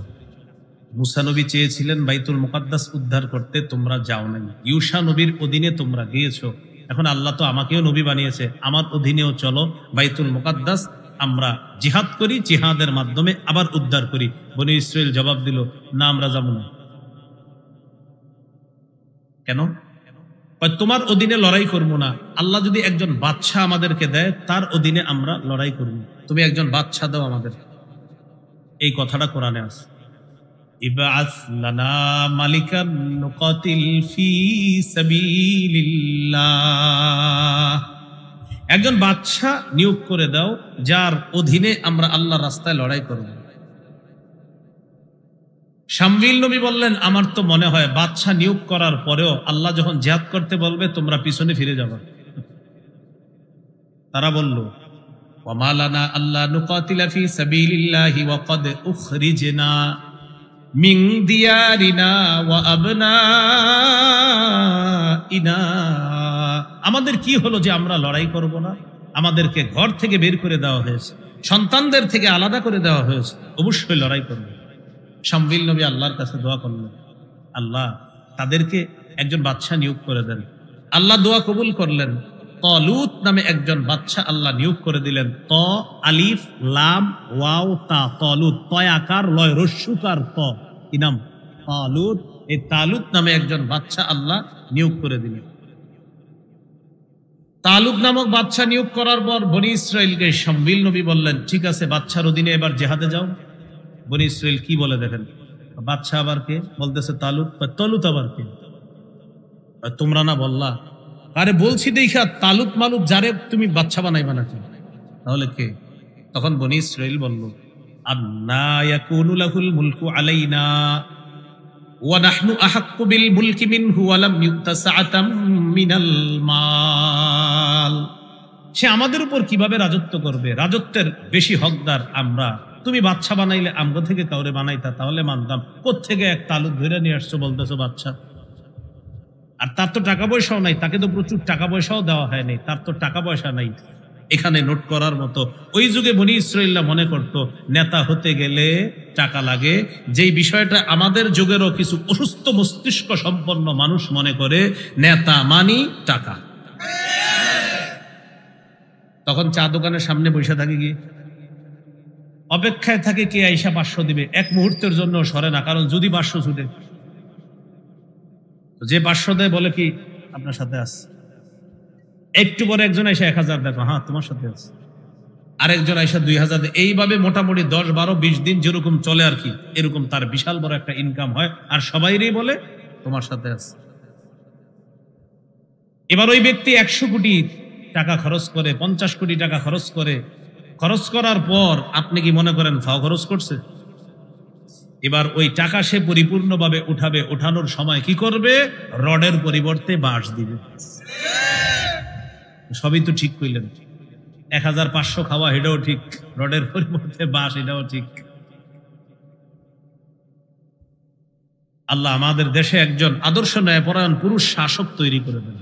মুসা নবী চেয়েছিলেন বাইতুল মুকাদ্দাস উদ্ধার করতে, তোমরা যাও নাই। ইউশা নবীর অধীনে তোমরা গিয়েছো, এখন আল্লাহ তো আমাকেও নবী বানিয়েছে, আমার অধীনেও চলো, বাইতুল মুকাদ্দাস আমরা জিহাদ করি, জিহাদের মাধ্যমে আবার উদ্ধার করি। বনি ইসরাইল জবাব দিল, না আমরা যাব না। কেন? তোমার অধীনে লড়াই করবো না। আল্লাহ যদি একজন বাদশাহ আমাদেরকে দেয়, তার অধীনে আমরা লড়াই করব। তুমি একজন বাদশাহ দাও আমাদের। এই কথাটা কোরআনে আছে। ইবআস লানা মালিকান নুকাতিল ফি সাবিলিল্লাহ। একজন বাদশাহ নিয়োগ করে দাও, যার অধীনে আমরা আল্লাহর রাস্তায় লড়াই করব। শামউইল নবী বললেন, আমার তো মনে হয় বাদশাহ নিয়োগ করার পরেও আল্লাহ যখন জিহাদ করতে বলবে, তোমরা পিছনে ফিরে যাবে। তারা বলল, ওয়ামা লানা আল্লা নুকাতিলা ফি সাবিলিল্লাহি ওয়া ক্বাদ উখরিজনা মিন দিয়ারিনা ওয়া আবনাইনা। আমাদের কি হলো যে আমরা লড়াই করব না? আমাদেরকে ঘর থেকে বের করে দেওয়া হয়েছে, সন্তানদের থেকে আলাদা করে দেওয়া হয়েছে, অবশ্যই লড়াই করবে। শামবিল নবী আল্লাহর কাছে দোয়া করলেন, আল্লাহ তাদেরকে একজন বাদশা নিয়োগ করে দেন। আল্লাহ দোয়া কবুল করলেন। তালুত নামে একজন বাদশা আল্লাহ নিয়োগ করে দিলেন। ত আলিফ লাম ওয়াও তা, তালুত, তয় আকার লয় রস্যুকার ত, কি নাম? তালুত। এই তালুত নামে একজন বাদশা আল্লাহ নিয়োগ করে দিলেন। তালুত নামক বাদশা নিয়োগ করার পর বনি ইসরাইলকে শামবিল নবী বললেন, ঠিক আছে বাদশার অধীনে এবার জেহাদে যাও। বনি ইসরাইল কি বলে দেখেন, বাদশা আবার কে? বলতেছে তালুত। তালুত আবার কে? তোমরা না বললা? আরে বলছি দেখা তালুত মালুত যারে তুমি বাদশা বানাইবা নাকি? তাহলে কে? তখন বনি ইসরাইল বলল, আন্না ইয়াকুনু লাহুল মুলকু আলাইনা ওয়া নাহনু আহাক্কু বিল মুলকি মিনহু ওয়া লাম ইউতা সাআতাম মিনাল মাল। সে আমাদের উপর কিভাবে রাজত্ব করবে? রাজত্বের বেশি হকদার আমরা। তুমি বাদশা বানাইলে আমগো থেকে কাউরে বানাইতা তাহলে মানতাম। কোত্থেকে এক তালুত ধরে নিয়ে আসছো বলতেছো বাদশা? আর তার তো টাকা পয়সাও নাই, তাকে তো প্রচুর টাকা পয়সাও দেওয়া হয়নি, তার তো টাকা পয়সা নাই এখানে নোট করার মতো। ওই যুগে বনি ইসরাইলরা মনে করত নেতা হতে গেলে টাকা লাগে, যেই বিষয়টা আমাদের যুগেরও কিছু অসুস্থ মস্তিষ্ক সম্পন্ন মানুষ মনে করে নেতা মানি টাকা। তখন চা দোকানের সামনে বসে থাকে, গিয়ে অপেক্ষায় থাকে কে আইসা 500 দিবে। এক মুহূর্তের জন্য সরে না, কারণ যদি 500 ছুটে, যে 500 দেয় বলে কি আপনার সাথে আছে। একটু পরে একজন এসে 1000 দেখো, হ্যাঁ তোমার সাথে আছে। আরেকজন এসে 2000 দেয়। এইভাবে মোটামুটি 10, 12, 20 দিন যেরকম চলে আর কি, এরকম তার বিশাল বড় একটা ইনকাম হয়, আর সবাইরই বলে তোমার সাথে আছে। এবার ওই ব্যক্তি 100 কোটি টাকা খরচ করে, 50 কোটি টাকা খরচ করে, খরচ করার পর আপনি কি মনে করেন ফাও খরচ করছে? এবার ওই টাকা সে পরিপূর্ণভাবে উঠাবে। উঠানোর সময় কি করবে? রডের পরিবর্তে বাঁশ দিবে। সবই তো ঠিক কইলেন। 1500 খাওয়া এটাও ঠিক, রডের পরিবর্তে বাঁশ এটাও ঠিক। আল্লাহ আমাদের দেশে একজন আদর্শ ন্যায়পরায়ণ পুরুষ শাসক তৈরি করে দেন।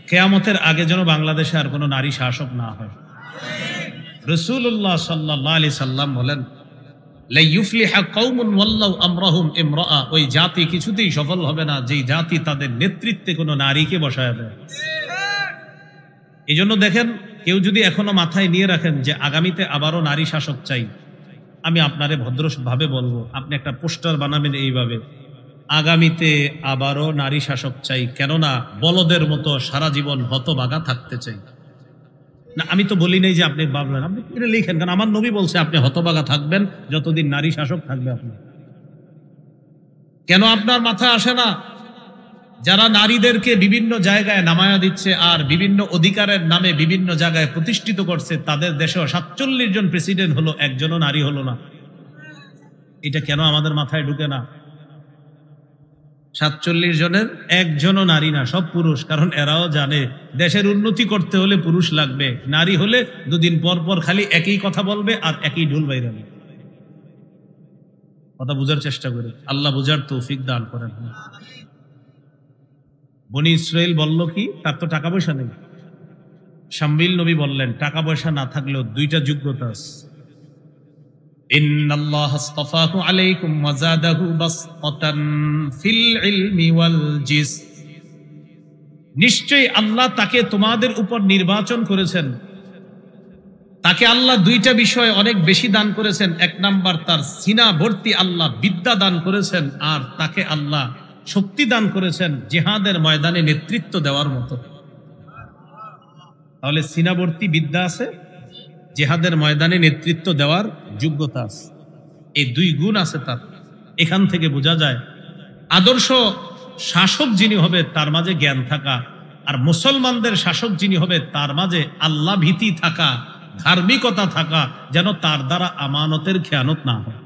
কিয়ামতের আগে যেন বাংলাদেশে আর কোনো নারী শাসক না হয়। রাসূলুল্লাহ সাল্লাল্লাহু আলাইহি সাল্লাম বলেন, লা ইউফলিহা কওমুন ওয়াল্লাহু আমরাহুম ইমরাআ, ওই জাতি কিছুতেই সফল হবে না যেই জাতি তাদের নেতৃত্বে কোনো নারীকে বসায় দেয়। এজন্য দেখেন, কেউ যদি এখনো মাথায় নিয়ে রাখেন যে আগামীতে আবারও নারী শাসক চাই, আমি আপনারে ভদ্রভাবে বলবো, আপনি একটা পোস্টার বানাবেন এইভাবে, আগামীতে আবারও নারী শাসক চাই, কেননা বলদের মতো সারা জীবন হতভাগা থাকতে চাই না। আমি তো বলি নাই যে আপনি ভাবলেন, আপনি এটা লিখেন, কারণ আমার নবী বলছে আপনি হতভাগা থাকবেন যতদিন নারী শাসক থাকবে। আপনি কেন আপনার মাথায় আসে না যারা নারীদেরকে বিভিন্ন জায়গায় নামায়া দিচ্ছে আর বিভিন্ন অধিকারের নামে বিভিন্ন জায়গায় প্রতিষ্ঠিত করছে, তাদের দেশেও 47 জন প্রেসিডেন্ট হলো, একজনও নারী হলো না? এটা কেন আমাদের মাথায় ঢুকে না? 47 জনের একজনও নারী না, সব পুরুষ। কারণ এরাও জানে দেশের উন্নতি করতে হলে পুরুষ লাগবে, নারী হলে দুদিন পর পর খালি একই কথা বলবে আর একই ঢোল বাইরাবে। কথা বুঝার চেষ্টা করে, আল্লাহ বুঝার তৌফিক দান করেন। বনি ইসরাইল বলল কি, তার তো টাকা পয়সা নেই। শামবিল নবী বললেন, টাকা পয়সা না থাকলেও দুইটা যোগ্যতা আছে। ইন্নাল্লাহা আসতাফাহু আলাইকুম ওয়া যাদাহু বাসতান ফিল ইলমি ওয়াল জিসম, নিশ্চয়ই আল্লাহ তাকে তোমাদের উপর নির্বাচন করেছেন। তাকে আল্লাহ দুইটা বিষয় অনেক বেশি দান করেছেন। এক নাম্বার, তার সিনা ভর্তি আল্লাহ বিদ্যা দান করেছেন, আর তাকে আল্লাহ শক্তি দান করেছেন জিহাদের ময়দানে নেতৃত্ব দেওয়ার মতো। তাহলে সিনাবর্তী বিদ্যা আছে, জিহাদের ময়দানে নেতৃত্ব দেওয়ার যোগ্যতা আছে, এই দুই গুণ আছে তার। এখান থেকে বোঝা যায় আদর্শ শাসক যিনি হবে তার মাঝে জ্ঞান থাকা, আর মুসলমানদের শাসক যিনি হবে তার মাঝে আল্লাহ ভীতি থাকা, ধার্মিকতা থাকা, যেন তার দ্বারা আমানতের খেয়ানত না হয়।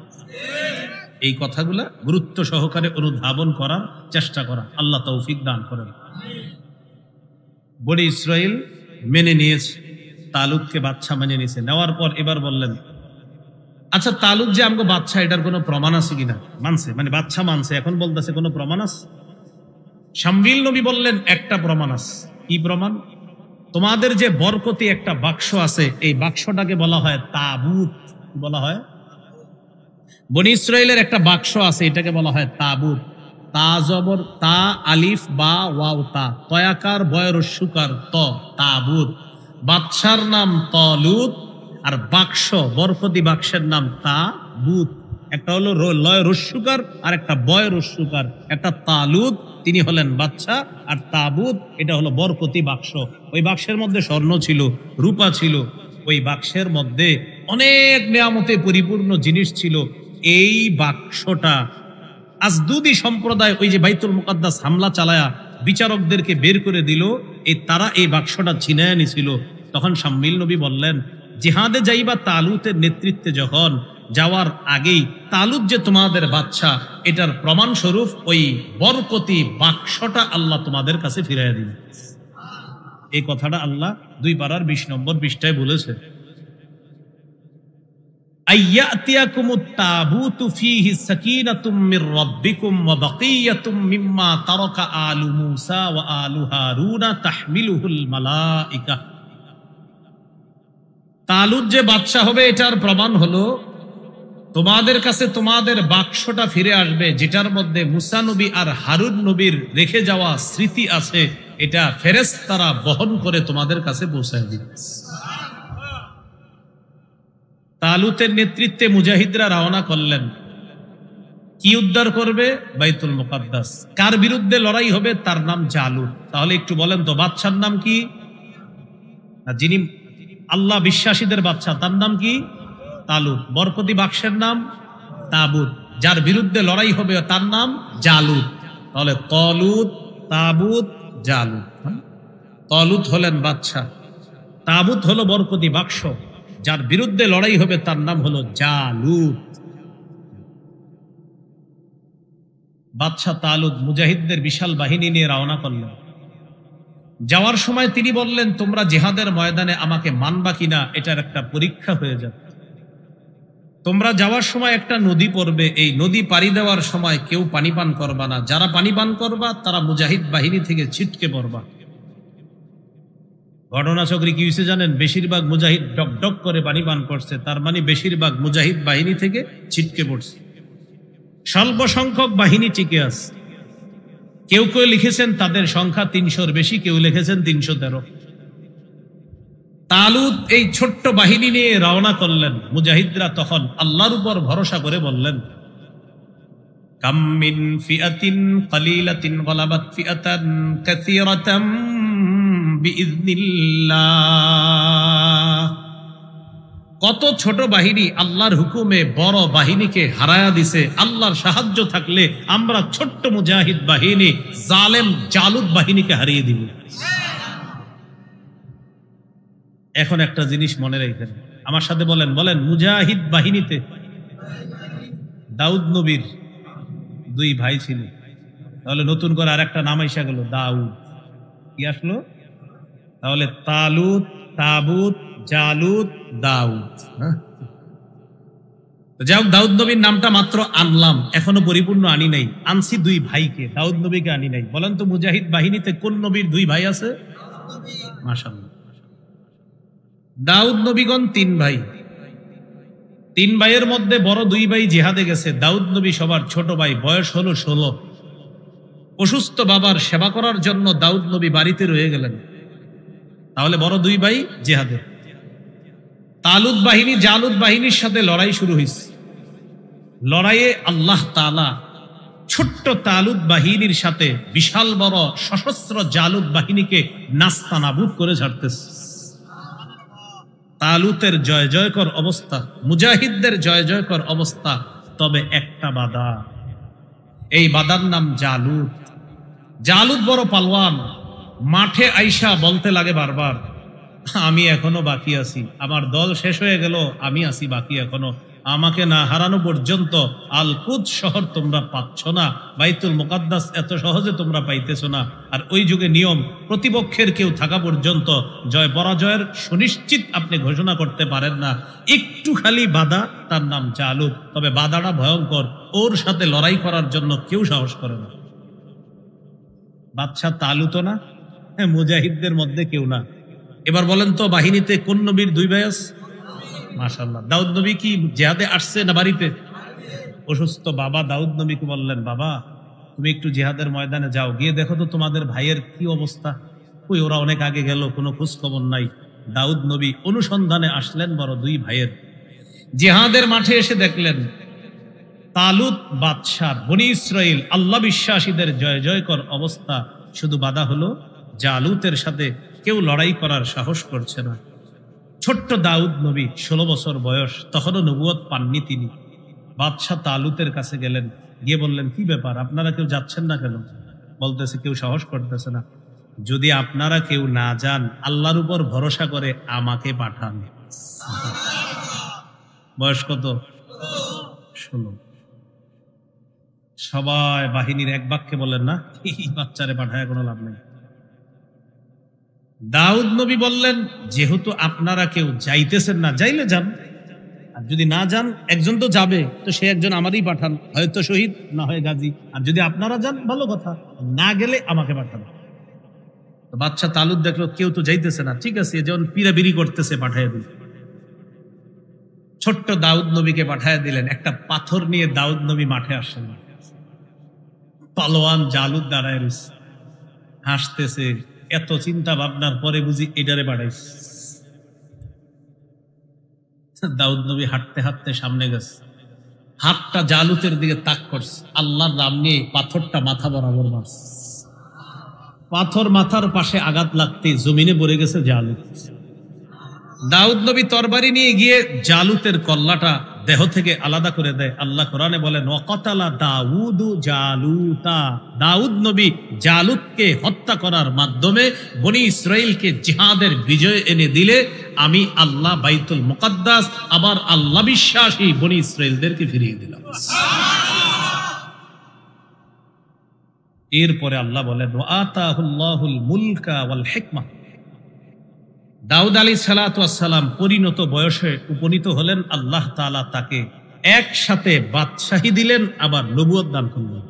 এই কথাগুলা গুরুত্ব সহকারে অনুধাবন করার চেষ্টা করা। আল্লাহ তৌফিক দান করেন। বনি ইসরাইল মেনে নিয়েছে, তালুতকে বাদশা মেনে নিয়েছে। নেওয়ার পর এবার বললেন, আচ্ছা তালুত যে আমগো বাদশা, এটার কোনো প্রমাণ আছে কিনা? মানছে, মানে বাদশা মানছে, এখন বলতেছে কোনো প্রমাণ আছে? শামবিল নবী বললেন, একটা প্রমাণ আছে। কি প্রমাণ? তোমাদের যে বরকতি একটা বাক্স আছে, এই বাক্সটাকে বলা হয় তাবুত। বলা হয় বনি ইসরাইলের একটা বাক্স আছে, এটাকে বলা হয় তাবুত। তা জবর তা, আলিফ বা ওয়াও তা, তয়াকার বয় রস্যুকার ত, তাবুত। বাদশার নাম তলুত, আর বাক্স বরকতি বাক্সের নাম তাবুত। একটা হলো লয় রস্যুকার আর একটা বয় রস্যুকার। একটা তালুত, তিনি হলেন বাদশা, আর তাবুত এটা হলো বরকতি বাক্স। ওই বাক্সের মধ্যে স্বর্ণ ছিল, রূপা ছিল, ওই বাক্সের মধ্যে অনেক নেয়ামতে পরিপূর্ণ জিনিস ছিল। এই বাক্সটা আজদুদি সম্প্রদায় ওই যে বাইতুল মুকাদ্দাস হামলা চালায়া বিচারকদেরকে বের করে দিল, তারা এই বাক্সটা ছিনায় নিছিল। তখন শাম্মিল নবী বললেন, জিহাদে যাইবা তালুতের নেতৃত্বে যখন, যাওয়ার আগেই তালুত যে তোমাদের বাদশা, এটার প্রমাণ স্বরূপ ওই বরকতি বাক্সটা আল্লাহ তোমাদের কাছে ফিরাইয়া দিন। এই কথাটা আল্লাহ 2 পারার 20 নম্বর পৃষ্ঠায় বলেছে। আইয়াতিয়াকুমুত তাবুতু ফীহি সাকিনাতুম মির রাব্বিকুম ওয়া বাকিয়াতুম মিম্মা তারাকা আলু মূসা ওয়া আলু হারুনা তাহমিলুহুল মালাইকা। তালুত যে বাদশা হবে, এটার প্রমাণ হলো তোমাদের কাছে তোমাদের বাক্সটা ফিরে আসবে, যেটার মধ্যে মূসা নবী আর হারুন নবীর রেখে যাওয়া স্মৃতি আছে। এটা ফেরেশতারা বহন করে তোমাদের কাছে পৌঁছায় দিবে। তালুতের নেতৃত্বে মুজাহিদরা রওনা করলেন। কি উদ্ধার করবে? বাইতুল মুকাদ্দাস। কার বিরুদ্ধে লড়াই হবে? তার নাম জালুত। তাহলে একটু বলেন তো, বাদশার নাম কি? যিনি আল্লাহ বিশ্বাসীদের বাদশা, তার নাম কি? তালুত। বরকতি বাক্সের নাম তাবুত। যার বিরুদ্ধে লড়াই হবে তার নাম জালুত। তাহলে তলুত, তাবুত, জালুত। তলুত হলেন বাদশা, তাবুত হলো বরকতি বাক্স, যার বিরুদ্ধে লড়াই হবে তার নাম হলো জালুত। বাদশা তালুত মুজাহিদদের বিশাল বাহিনী নিয়ে রওনা করলেন। যাওয়ার সময় তিনি বললেন, তোমরা জিহাদের ময়দানে আমাকে মানবা কিনা, এটার একটা পরীক্ষা হয়ে যাবে। তোমরা যাওয়ার সময় একটা নদী পড়বে, এই নদী পাড়ি দেওয়ার সময় কেউ পানি পান করবা না। যারা পানি পান করবা তারা মুজাহিদ বাহিনী থেকে ছিটকে পড়বা। ঘটনাচক্রে কি হয়েছে জানেন? বেশিরভাগ মুজাহিদ ডক ডক করে পানি পান করছে, তার মানে বেশিরভাগ মুজাহিদ বাহিনী থেকে ছিটকে পড়ছে। স্বল্প সংখ্যক বাহিনী টিকে আছে। কেউ কেউ লিখেছেন তাদের সংখ্যা 300-র বেশি, কেউ লিখেছেন 313। তালুত এই ছোট্ট বাহিনী নিয়ে রওনা করলেন। মুজাহিদরা তখন আল্লাহর উপর ভরসা করে বললেন, কাম মিন ফিআতিন কালিলাতিন গালাবাত ফিআতান কাসীরাতাম বিইذনিল্লাহ। কত ছোট বাহিনী আল্লাহর হুকুমে বড় বাহিনীকে হারায়া দিছে। আল্লাহর সাহায্য থাকলে আমরা ছোট্ট মুজাহিদ বাহিনী জালেম জালুত বাহিনীকে হারিয়ে দিব। এখন একটা জিনিস মনে রাখবেন, আমার সাথে বলেন, মুজাহিদ বাহিনীতে দাউদ নবীর 2 ভাই ছিল। তাহলে নতুন করে আর একটা নাম এসে গেল, দাউদ। কি আসলো? তাহলে তালুত, তাবুত, জালুত, দাউদ। যাই হোক, দাউদ নবীর নামটা মাত্র আনলাম, এখনো পরিপূর্ণ আনি নাই। আনছি 2 ভাইকে, দাউদ নবীকে আনি নাই। বলেন তো, মুজাহিদ বাহিনীতে কোন নবীর 2 ভাই আছে? মাশাআল্লাহ। দাউদ নবীগণ 3 ভাই। 3 ভাইয়ের মধ্যে বড় 2 ভাই জিহাদে গেছে। দাউদ নবী সবার ছোট ভাই, বয়স হলো 16। অসুস্থ বাবার সেবা করার জন্য দাউদ নবী বাড়িতে রয়ে গেলেন। তাহলে বড় 2 ভাই জিহাদে। তালুত বাহিনী জালুত বাহিনীর সাথে লড়াই শুরু হয়েছে। লড়াইয়ে আল্লাহ তাআলা ছোট্ট তালুত বাহিনীর সাথে বিশাল বড় সশস্ত্র জালুত বাহিনীকে নাস্তানাবুদ করে ছাড়তেছে। তালুতের জয় জয়কর অবস্থা, মুজাহিদদের জয় জয়কর অবস্থা। তবে একটা বাধা, এই বাধার নাম জালুত। জালুত বড় পালওয়ান। মাঠে আইসা বলতে লাগে বারবার, আমি এখনো বাকি আছি, আমার দল শেষ হয়ে গেল, আমি আছি বাকি এখনো। আমাকে না হারানো পর্যন্ত আল কুদস শহর তোমরা পাচ্ছ না, বাইতুল মুকাদ্দাস এত সহজে তোমরা পাইতেছ না। আর ওই যুগে নিয়ম, প্রতিপক্ষের কেউ থাকা পর্যন্ত জয় পরাজয়ের সুনিশ্চিত আপনি ঘোষণা করতে পারেন না। একটু খালি বাধা, তার নাম জালুত। তবে বাধাটা ভয়ঙ্কর, ওর সাথে লড়াই করার জন্য কেউ সাহস করে না। বাদশা তালুত না, মুজাহিদদের মধ্যে কেউ না। এবার বলেন তো বাহিনীতে কোন নবীর দুই ভাই আছে? মাশাআল্লাহ। দাউদ নবী কি জিহাদে আসছে না বাড়িতে? অসুস্থ বাবা দাউদ নবীকে বললেন, বাবা তুমি একটু জিহাদের ময়দানে যাও, গিয়ে দেখো তো তোমাদের ভাইয়ের কি অবস্থা। ওই ওরা অনেক আগে গেল, কোনো খোঁজ খবর নাই। দাউদ নবী অনুসন্ধানে আসলেন বড় দুই ভাইয়ের। জিহাদের মাঠে এসে দেখলেন তালুত বাদশার বনি ইসরাইল আল্লাহ বিশ্বাসীদের জয় জয়কর অবস্থা। শুধু বাধা হলো জালুতের সাথে কেউ লড়াই করার সাহস করছে না। ছোট্ট দাউদ নবী 16 বছর বয়স, তখনও নবুয়ত পাননি তিনি। বাদশাহ তালুতের কাছে গেলেন, গিয়ে বললেন, কি ব্যাপার, আপনারা কেউ যাচ্ছেন না কেন? বলতেছে কেউ সাহস করতেছে না। যদি আপনারা কেউ না যান, আল্লাহর উপর ভরসা করে আমাকে পাঠান। বয়স কত? 16। সবাই বাহিনীর এক বাক্যে বললেন, না এই বাচ্চারে পাঠায় কোনো লাভ নেই। দাউদ নবী বললেন, যেহেতু আপনারা কেউ যাইতেছেন না, যাইলে যান, আর যদি না যান, একজন তো যাবে, তো সে একজন আমারই পাঠান, হয়তো শহীদ না হয় গাজী। আর যদি আপনারা যান ভালো কথা, না গেলে আমাকে পাঠান। তো বাচ্চা তালুত দেখলো কেউ তো যাইতেছে না, ঠিক আছে যেমন পিরাবিরি করতেছে, পাঠাইয়া দিল। ছোট্ট দাউদ নবীকে পাঠাইয়া দিলেন। একটা পাথর নিয়ে দাউদ নবী মাঠে আসেন। পালোয়ান জালুত দাঁড়ায় রয়েছে, হাসতেছে। এত চিন্তা ভাবনার পরে বুঝি এটারে পাঠাইছে। দাউদ নবী হাঁটতে হাঁটতে সামনে গেছে, হাতটা জালুতের দিকে তাক করছে, আল্লাহর নাম নিয়ে পাথরটা মাথা বরাবর মারছে। পাথর মাথার পাশে আঘাত লাগতে জমিনে পড়ে গেছে জালুত। দাউদ নবী তরবারি নিয়ে গিয়ে জালুতের কল্লাটা দেহ থেকে আলাদা করে দেয়। আল্লাহ কোরআনে বলেন, ওয়াকাতালা দাউদু জালুতা। দাউদ নবী জালুতকে হত্যা করার মাধ্যমে বনি ইসরাইলকে জিহাদের বিজয় এনে দিলে আমি আল্লাহ বাইতুল মুকাদ্দাস আবার আল্লাহ বিশ্বাসী বনি ইসরাইলদেরকে ফিরিয়ে দিলাম। এরপরে আল্লাহ বলেন, ওয়াতাহুল্লাহুল মুলকা ওয়াল হিকমা। দাউদ আলাইহিস সালাতু ওয়াস সালাম পরিণত বয়সে উপনীত হলেন। আল্লাহ তাআলা তাকে একসাথে বাদশাহী দিলেন, আবার নবুয়ত দান করলেন।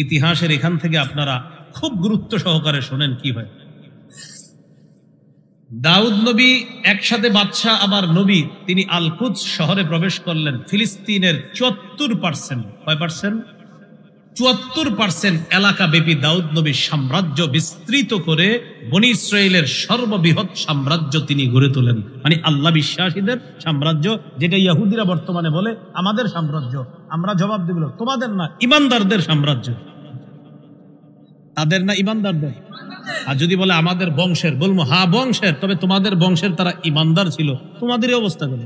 ইতিহাসের এখান থেকে আপনারা খুব গুরুত্ব সহকারে শোনেন কি হয়। দাউদ নবী একসাথে বাদশাহ আবার নবী। তিনি আল কুদস শহরে প্রবেশ করলেন। ফিলিস্তিনের 74%, কয় পার্সেন্ট? 74% এলাকা ব্যাপী দাউদ নবী সাম্রাজ্য বিস্তৃত করে বনি ইসরাইলের সর্ববৃহৎ সাম্রাজ্য তিনি গড়ে তোলেন। মানে আল্লাহ বিশ্বাসীদের সাম্রাজ্য, যেটা ইহুদিরা বর্তমানে বলে আমাদের সাম্রাজ্য। আমরা জবাব দিব, তোমাদের না, ইমানদারদের সাম্রাজ্য। তাদের না, ইমানদারদের। আর যদি বলে আমাদের বংশের, বলবো হ্যাঁ বংশের, তবে তোমাদের বংশের তারা ইমানদার ছিল, তোমাদেরই অবস্থা কেন?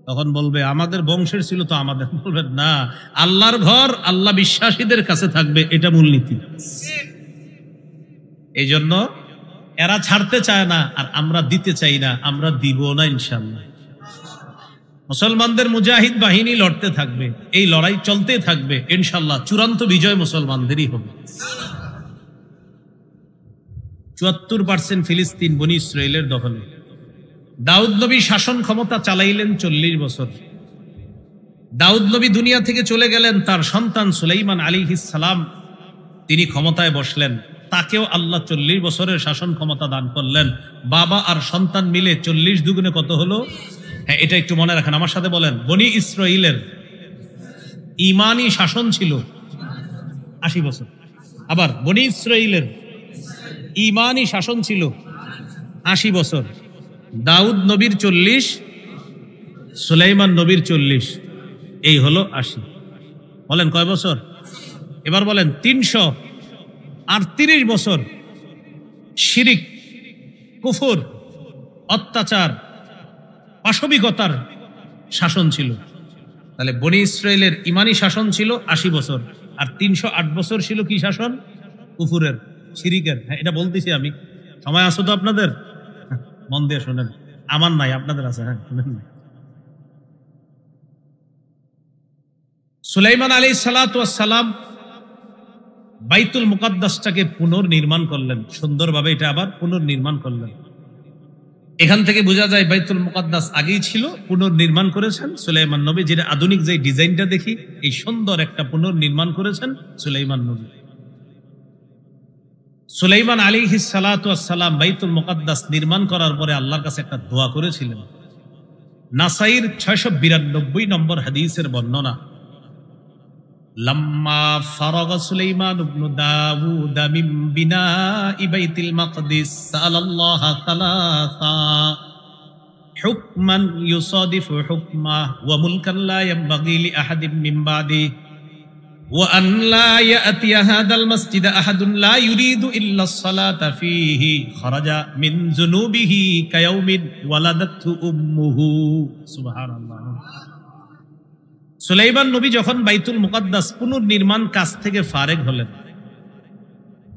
তখন বলবে আমাদের বংশের ছিল তো আমাদের। বলবেন না, আল্লাহর ঘর আল্লাহ বিশ্বাসীদের কাছে থাকবে, এটা মূলনীতি। এই জন্য এরা ছাড়তে চায় না, আর আমরা দিতে চাই না, আমরা দিব না ইনশাআল্লাহ। মুসলমানদের মুজাহিদ বাহিনী লড়তে থাকবে, এই লড়াই চলতে থাকবে ইনশাআল্লাহ। চূড়ান্ত বিজয় মুসলমানদেরই হবে। 74% ফিলিস্তিন বনি ইসরাইলের দখলে। দাউদ নবী শাসন ক্ষমতা চালাইলেন 40 বছর। দাউদ নবী দুনিয়া থেকে চলে গেলেন, তার সন্তান সুলাইমান আলাইহিস সালাম তিনি ক্ষমতায় বসলেন। তাকেও আল্লাহ 40 বছরের শাসন ক্ষমতা দান করলেন। বাবা আর সন্তান মিলে 40 দুগুণে কত হলো? হ্যাঁ, এটা একটু মনে রাখেন, আমার সাথে বলেন। বনি ইসরাইলের ইমানি শাসন ছিল 80 বছর। আবার বনি ইসরাইলের ইমানি শাসন ছিল 80 বছর। দাউদ নবীর 40, সুলাইমান নবীর 40, এই হলো 80। বলেন কয় বছর? এবার বলেন 338 বছর শিরিক, কুফর, অত্যাচার, পাশবিকতার শাসন ছিল। তাহলে বনি ইসরাইলের ইমানি শাসন ছিল 80 বছর, আর 308 বছর ছিল কি শাসন? কুফুরের, শিরিকের। হ্যাঁ, এটা বলতেছি আমি। সময় আছে তো আপনাদের? মন দিয়ে শোনেন, আমার নাই, আপনাদের আছে। হ্যাঁ, শোনেন। সুলাইমান আলাইহিস সালাতু ওয়াস সালাম বাইতুল মুকাদ্দাসটাকে পুনর্নির্মাণ করলেন সুন্দরভাবে। এটা আবার পুনর্নির্মাণ করলেন। এখান থেকে বোঝা যায় বাইতুল মুকাদ্দাস আগেই ছিল, পুনর্নির্মাণ করেছেন সুলাইমান নবী। যেটা আধুনিক যে ডিজাইনটা দেখি, এই সুন্দর একটা পুনর্নির্মাণ করেছেন সুলাইমান নবী। সুলাইমান আলাইহিস সালাতু ওয়াস সালাম বাইতুল মুকাদ্দাস নির্মাণ করার পরে আল্লাহর কাছে একটা দোয়া করেছিলেন। নাসাইর 692 নম্বর হাদিসের বর্ণনা, লাম্মা ফারাগা সুলাইমান ইবনে দাউদ মিন বিনাই বাইতিল মাকদিস সাআলাল্লাহা সালাসা হুকমান ইউসাদিফু হুকমা ওয়া মুলকান লা ইয়ানবাগি লি আহাদিন মিন বাদি ওয়া আন লা ইয়াতি হাদাল মাসজিদ আহাদুন লা ইউরিদু ইল্লা আস-সালাতা ফীহি খারাজা মিন যুনুবিহি কায়াউমিন ওয়ালাদাতহু উম্মুহু। সুবহানাল্লাহ। সুলাইমান নবী যখন বাইতুল মুকাদ্দাস পুনর্নির্মাণ কাজ থেকে ফারেগ হলেন,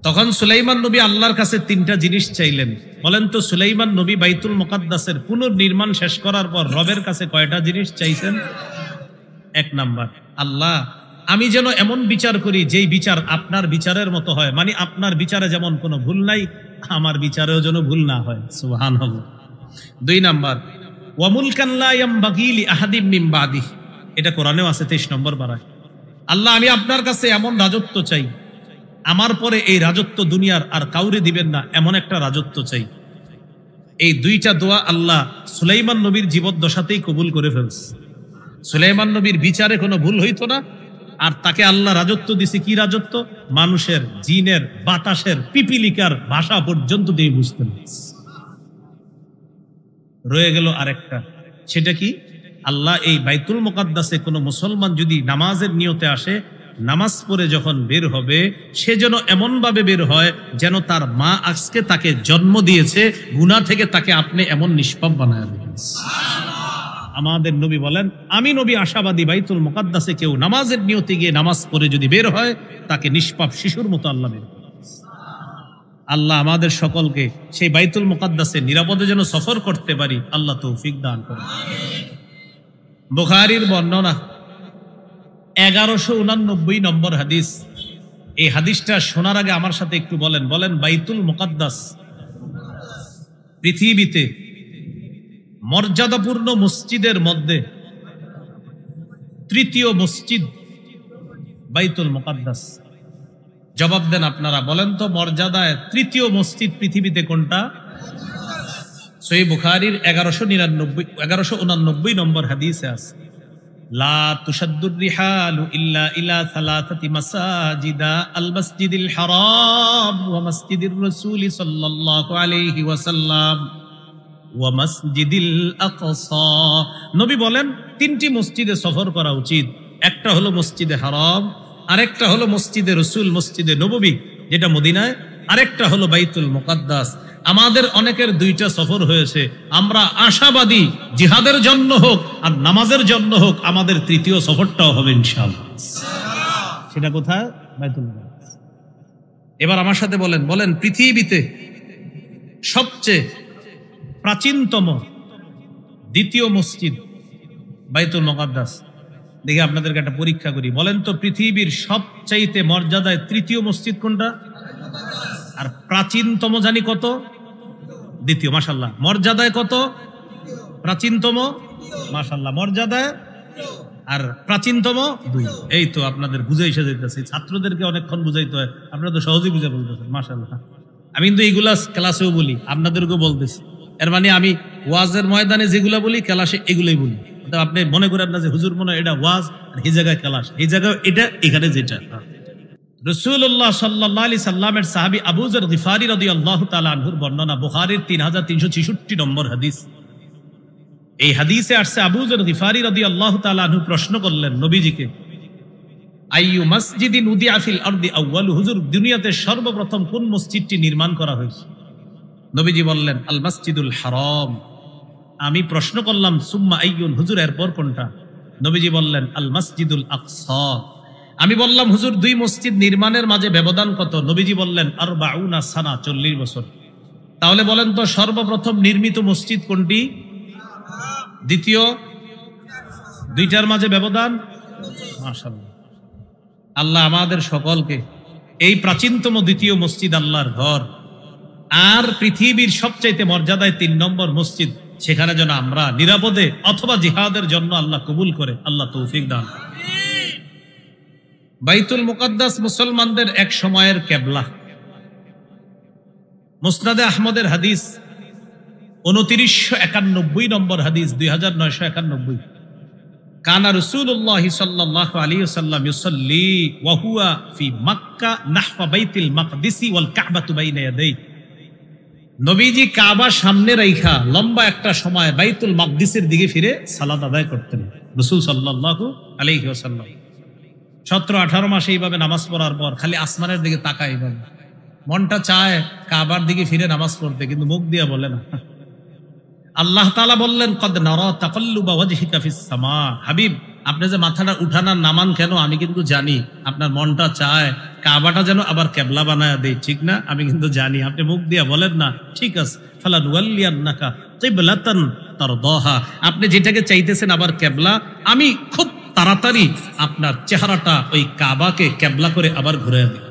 তখন সুলাইমান নবী আল্লাহর কাছে তিনটা জিনিস চাইলেন। বলেন তো সুলাইমান নবী বাইতুল মুকাদ্দাসের পুনর্নির্মাণ শেষ করার পর রবের কাছে কয়টা জিনিস চাইছেন? এক নাম্বার, আল্লাহ আমি যেন এমন বিচার করি যেই বিচার আপনার বিচারের মতো হয়, মানে আপনার বিচারে যেমন কোনো ভুল নাই, আমার বিচারেও যেন ভুল না হয়। সুবহানাল্লাহ। দুই নাম্বার, ওয়া মুলকান লা ইয়ানবাগি লি আহাদিন মিন বাদি, এটা কোরআনেও আছে 23 নম্বর পারায়। আল্লাহ আমি আপনার কাছে এমন রাজত্ব চাই, আমার পরে এই রাজত্ব দুনিয়ার আর কাউরে দিবেন না, এমন একটা রাজত্ব চাই। এই দুইটা দোয়া আল্লাহ সুলাইমান নবীর জীবদ্দশাতেই কবুল করে ফেলছে। সুলাইমান নবীর বিচারে কোনো ভুল হইতো না, আর তাকে আল্লাহ রাজত্ব দিছে। কি রাজত্ব? মানুষের, জিনের, বাতাসের, পিপিলিকার ভাষা পর্যন্ত দিয়ে বুঝতেন। রয়ে গেল আরেকটা, সেটা কি? আল্লাহ এই বাইতুল মুকাদ্দাসে কোনো মুসলমান যদি নামাজের নিয়তে আসে, নামাজ পড়ে যখন বের হবে সে যেন এমন ভাবে বের হয় যেন তার মা আজকে তাকে জন্ম দিয়েছে, গুনাহ থেকে তাকে আপনি এমন নিষ্পাপ বানায় দিবেন। আমাদের নবী বলেন, আমি নবী আশাবাদী বাইতুল মুকাদ্দাসে কেউ নামাজের নিয়তে গিয়ে নামাজ পড়ে যদি বের হয় তাকে নিষ্পাপ শিশুর মতো আল্লাহ বের করে। আল্লাহ আমাদের সকলকে সেই বাইতুল মুকাদ্দাসে নিরাপদে যেন সফর করতে পারি, আল্লাহ তৌফিক দান করেন। বুখারীর বর্ণনা 1189 নম্বর হাদিস। এই হাদিসটা শোনার আগে আমার সাথে একটু বলেন বাইতুল মুকাদ্দাস পৃথিবীতে মর্যাদাপূর্ণ মসজিদের মধ্যে তৃতীয় মসজিদ বাইতুল মুকাদ্দাস। জবাব দেন আপনারা, বলেন তো মর্যাদায় তৃতীয় মসজিদ পৃথিবীতে কোনটা? সহিহ বুখারীর 1189 নম্বর হাদিসে আছে, লা তুশাদ্দুর রিহালু ইল্লা ইলা সালাসাতি মাসাজিদা আল মাসজিদিল হারাম ওয়া মাসজিদির রাসূল সাল্লাল্লাহু আলাইহি ওয়াসাল্লাম ওয়া মাসজিদিল আকসা। নবী বলেন তিনটি মসজিদে সফর করা উচিত। একটা হলো মসজিদে হারাম, আরেকটা হলো মসজিদে রাসূল মসজিদে নববী যেটা মদিনায়, আরেকটা হলো বাইতুল মুকাদ্দাস। আমাদের অনেকের দুইটা সফর হয়েছে। আমরা আশাবাদী জিহাদের জন্য হোক আর নামাজের জন্য হোক আমাদের তৃতীয় সফরটাও হবে ইনশাআল্লাহ। সেটা কোথায়? বাইতুল মুকাদ্দাস। এবার আমার সাথে বলেন পৃথিবীতে সবচেয়ে প্রাচীনতম দ্বিতীয় মসজিদ বাইতুল মুকাদ্দাস। দেখি আপনাদেরকে একটা পরীক্ষা করি, বলেন তো পৃথিবীর সবচাইতে মর্যাদায় তৃতীয় মসজিদ কোনটা? আর প্রাচীনতম জানি কত? দ্বিতীয়। মাশাআল্লাহ। মর্যাদায় কত? প্রাচীনতম। মাশাআল্লাহ। মর্যাদায় আর প্রাচীনতম 2। এই তো আপনাদের বুঝে এসে যেতেছে। ছাত্রদেরকে অনেকক্ষণ বুঝাইতে হয়, আপনারা তো সহজেই বুঝে বলতেছেন। মাশাআল্লাহ। আমি কিন্তু এইগুলা ক্লাসেও বলি, আপনাদেরকেও বলতেছি। এর মানে আমি ওয়াজের ময়দানে যেগুলা বলি ক্লাসে এগুলোই বলি। আপনি মনে করেন না যে হুজুর মনে এটা ওয়াজ আর এই জায়গায় ক্লাস, এই জায়গায় এটা, এখানে যেটা। রাসূলুল্লাহ সাল্লাল্লাহু আলাইহি সাল্লামের সাহাবী আবু যর গিফারি রাদিয়াল্লাহু তাআলা আনহুর বর্ণনা, বুখারীর 3366 নম্বর হাদিস। এই হাদিসে আসছে আবু যর গিফারি রাদিয়াল্লাহু তাআলা আনহু প্রশ্ন করলেন নবীজিকে, আইয়ু মাসজিদিন উদিআ ফিল আরদি আউয়ালু, হুজুর দুনিয়াতে সর্বপ্রথম কোন মসজিদটি নির্মাণ করা হয়েছে? নবীজি বললেন আল মাসজিদুল হারাম। আমি প্রশ্ন করলাম সুম্মা আইয়ুন, হুজুর এরপর কোনটা? নবীজি বললেন আল মাসজিদুল আকসা। আমি বললাম হুজুর 2 মসজিদ নির্মাণের মাঝে ব্যবধান কত? নবীজি বললেন 40 সানা, 40 বছর। তাহলে বলেন তো সর্বপ্রথম নির্মিত মসজিদ কোনটি? দ্বিতীয়। দুইটার মাঝে ব্যবধান। মাশাআল্লাহ। আল্লাহ আমাদের সকলকে এই প্রাচীনতম দ্বিতীয় মসজিদ আল্লাহর ঘর আর পৃথিবীর সবচাইতে মর্যাদায় 3 নম্বর মসজিদ, সেখানে যেন আমরা নিরাপদে অথবা জিহাদের জন্য আল্লাহ কবুল করে, আল্লাহ তৌফিক দান। বাইতুল মুকাদ্দাস মুসলমানদের এক সময়ের কেবলা। মুসনাদে আহমদের হাদিস 2991 নম্বর হাদিস, 2991। কানা রাসূলুল্লাহ সাল্লাল্লাহু আলাইহি ওয়াসাল্লাম ইউসাল্লি ওয়া হুয়া ফি মক্কা নাহওয়া বাইতুল মাকদিস ওয়াল কাবাতু বাইনা ইয়াদাই। নবীজি কাবা সামনে রাইখা লম্বা একটা সময় বাইতুল মাকদিসের দিকে ফিরে সালাত আদায় করতেন রাসূল সাল্লাল্লাহু আলাইহি ওয়াসাল্লাম। 17-18 মাস এইভাবে নামাজ পড়ার পর খালি আসমানের দিকে তাকায়, এইভাবে মনটা চায় কাবার দিকে ফিরে নামাজ পড়তে, কিন্তু মুখ দিয়ে বলে না। আল্লাহ তাআলা বললেন, কদ নারা তাকাল্লুবা ওয়াজহিকা ফিস সামা। হাবিব, আপনি যে মাথাটা উঠানার নামান কেন, আমি কিন্তু জানি আপনার মনটা চায় কাবাটা যেন আবার কেবলা বানায় দেই, ঠিক না? আমি কিন্তু জানি, আপনি মুখ দিয়ে বলেন না। ঠিক আছে, ফালানুওয়াল্লিয়ান্নাকা কিবলাতান তারদাহা। আপনি যেটাকে চাইতেছেন আবার কেবলা, আমি খুব তাড়াতাড়ি আপনার চেহারাটা ওই কাবাকে কেবলা করে আবার ঘুরে দিই।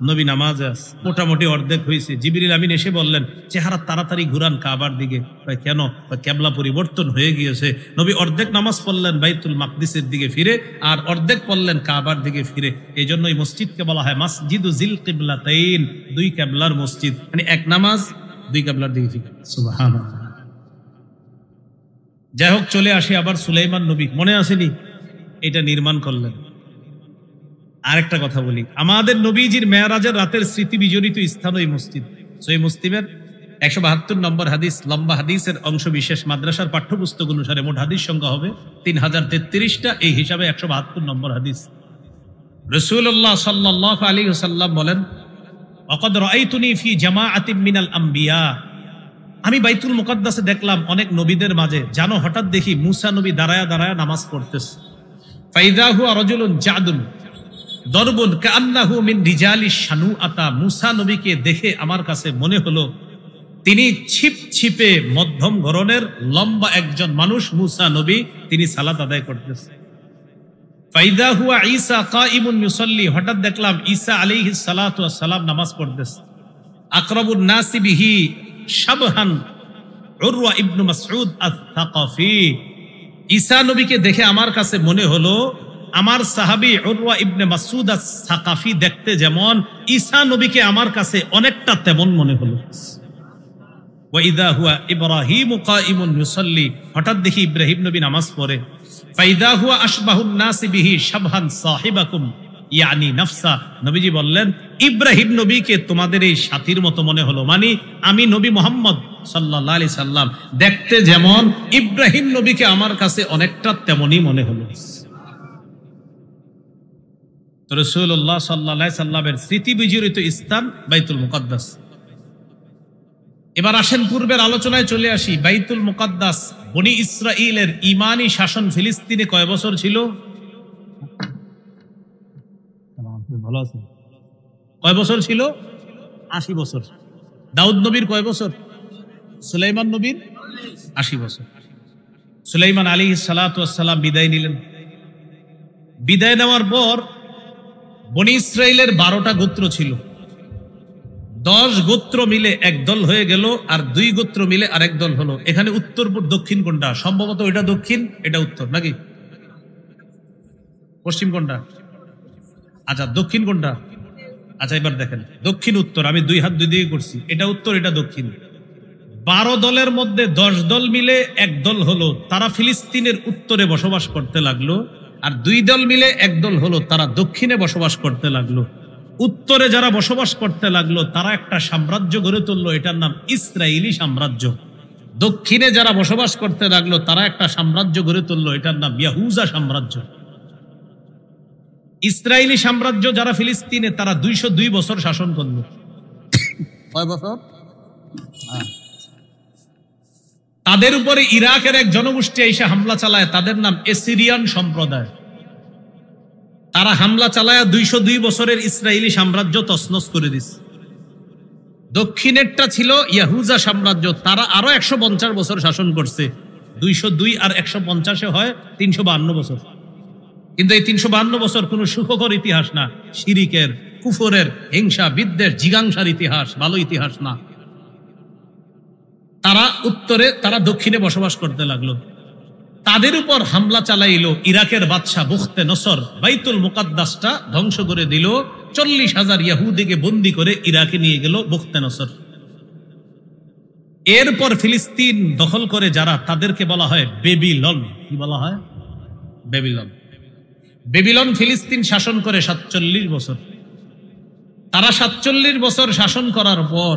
নবী নামাজে আছে, মোটামুটি অর্ধেক হয়েছে। জিবরিল আমিন এসে বললেন, চেহারা তাড়াতাড়ি ঘুরান কাবার দিকে। কেন? কেবলা পরিবর্তন হয়ে গিয়েছে। নবী অর্ধেক নামাজ পড়লেন বাইতুল মাকদিসের দিকে ফিরে, আর অর্ধেক পড়লেন কাবার দিকে ফিরে। এই জন্যই মসজিদকে বলা হয় মসজিদু জিল কিবলাতাইন, দুই কেবলার মসজিদ, মানে এক নামাজ দুই কেবলার দিকে ফিরে। সুবহানাল্লাহ। যাই হোক, চলে আসি আবার সুলাইমান নবী, মনে আসেনি? এটা নির্মাণ করলেন। আরেকটা কথা বলি, আমাদের নবীজির মেরাজের রাতের স্মৃতি বিজড়িত স্থান ওই মসজিদ। সহিহ মুসলিমের 172 নম্বর হাদিস, লম্বা হাদিসের অংশ বিশেষ। মাদ্রাসার পাঠ্যপুস্তক অনুসারে মোট হাদিস সংখ্যা হবে 3033টা, এই হিসাবে 172 নম্বর হাদিস। রাসূলুল্লাহ সাল্লাল্লাহু আলাইহি ওয়াসাল্লাম বলেন, ওয়াকাদ রাআইতুনি ফি জামাআতিন মিনাল আম্বিয়া। আমি বাইতুল মুকাদ্দাসে দেখলাম অনেক নবীদের মাঝে, জানো হঠাৎ দেখি মুসা নবী দাঁড়ায়া দাঁড়ায়া নামাজ পড়তেছে। ফাইদা হুয়া রাজুলুন জাদুন দরবুন কান্নাহু মিন রিজালিশ শানুআতা। মুসা নবীকে দেখে আমার কাছে মনে হলো তিনি ছিপ ছিপে মধ্যম ধরনের লম্বা একজন মানুষ। মুসা নবী, তিনি সালাত আদায় করতেছে। ফাইদা হুয়া ঈসা কাইমুন ইউসাল্লি। হঠাৎ দেখলাম ঈসা আলাইহিস সালাতু ওয়াস সালাম নামাজ পড়তেছে। আকরাবুন নাসি বিহি শাবহান উরওয়া ইবনে মাসউদ আস-সাকাফি। ঈসা নবীকে দেখে আমার কাছে মনে হলো আমার সাহাবী উরওয়া ইবনে মাসউদ আস-সাকাফি দেখতে যেমন, ঈসা নবীকে আমার কাছে অনেকটা তেমন মনে হলো। ওয়া ইযা হুয়া ইব্রাহিম কাইমুন ইউসাল্লি। হঠাৎ দেখি ইব্রাহিম নবী নামাজ পড়ে। ফাইদা হুয়া আশবাহুন নাসি বিহি শাবহান সাহিবাকুম ইয়ানি নাফসা। নবীজি বললেন, ইব্রাহিম নবীকে তোমাদের এই সাথীর মতো মনে হলো, মানে আমি নবী মুহাম্মদ সাল্লাল্লাহু আলাইহি সাল্লাম দেখতে যেমন, ইব্রাহিম নবীকে আমার কাছে অনেকটা তেমনই মনে হলো। রাসূলুল্লাহ সাল্লাল্লাহু আলাইহি সাল্লামের স্মৃতি বিজড়িত স্থান বাইতুল মুকাদ্দাস। এবার আসেন পূর্বের আলোচনায় চলে আসি। বাইতুল মুকাদ্দাস, বনি ইসরাইলের ঈমানি শাসন ফিলিস্তিনে কয় বছর ছিল? ভালো আছে, কয় বছর ছিল? 80 বছর। দাউদ নবীর কয় বছর? সুলাইমান নবীর 80 বছর। সুলাইমান আলাইহিস সালাতু ওয়াস সালাম বিদায় নিলেন। বিদায় নেওয়ার পর বনি ইসরাইলের 12টা গোত্র ছিল। 10 গোত্র মিলে এক দল হয়ে গেল, আর 2 গোত্র মিলে আরেক দল হলো। এখানে উত্তর দক্ষিণ কোনটা? সম্ভবত এটা দক্ষিণ, এটা উত্তর, নাকি পশ্চিম কোনটা? আচ্ছা, দক্ষিণ কোনটা? আচ্ছা, এবার দেখেন, দক্ষিণ উত্তর। আমি 2 হাত 2 দিকে করছি, এটা উত্তর, এটা দক্ষিণ। 12 দলের মধ্যে 10 দল মিলে এক দল হলো, তারা ফিলিস্তিনের উত্তরে বসবাস করতে লাগলো। আর 2 দল মিলে এক দল হলো, তারা দক্ষিণে বসবাস করতে লাগলো। উত্তরে যারা বসবাস করতে লাগলো তারা একটা সাম্রাজ্য গড়ে তুললো, এটার নাম ইসরায়েলি সাম্রাজ্য। দক্ষিণে যারা বসবাস করতে লাগলো তারা একটা সাম্রাজ্য গড়ে তুললো, এটার নাম ইয়াহুদা সাম্রাজ্য। ইসরায়েলি সাম্রাজ্য যারা ফিলিস্তিনে, তারা 202 বছর শাসন করলো। কয় বছর? তাদের উপরে ইরাকের এক জনগোষ্ঠী এসে হামলা চালায়, তাদের নাম এসিরিয়ান সম্প্রদায়। তারা হামলা চালায় 202 বছরের ইসরায়েলি সাম্রাজ্য তছনছ করে দিছে। দক্ষিণেরটা ছিল ইয়াহুদা সাম্রাজ্য, তারা আরো 150 বছর শাসন করছে। 202 আর 150 হয় 352 বছর। কিন্তু এই 352 বছর কোনো সুখকর ইতিহাস না, শিরিকের, কুফরের, হিংসা, বিদ্বেষ, জিগাংসার ইতিহাস, ভালো ইতিহাস না। তারা উত্তরে, তারা দক্ষিণে বসবাস করতে লাগলো। তাদের উপর হামলা চালাইলো ইরাকের বাদশা বুখতে নসর, বাইতুল মুকাদ্দাসটা ধ্বংস করে দিল। 40,000 ইহুদিকে বন্দী করে ইরাকে নিয়ে গেল বুখতে নসর। এরপর ফিলিস্তিন দখল করে যারা, তাদেরকে বলা হয় বেবিলন। কি বলা হয়? বেবিলন। বেবিলন ফিলিস্তিন শাসন করে 47 বছর। তারা 47 বছর শাসন করার পর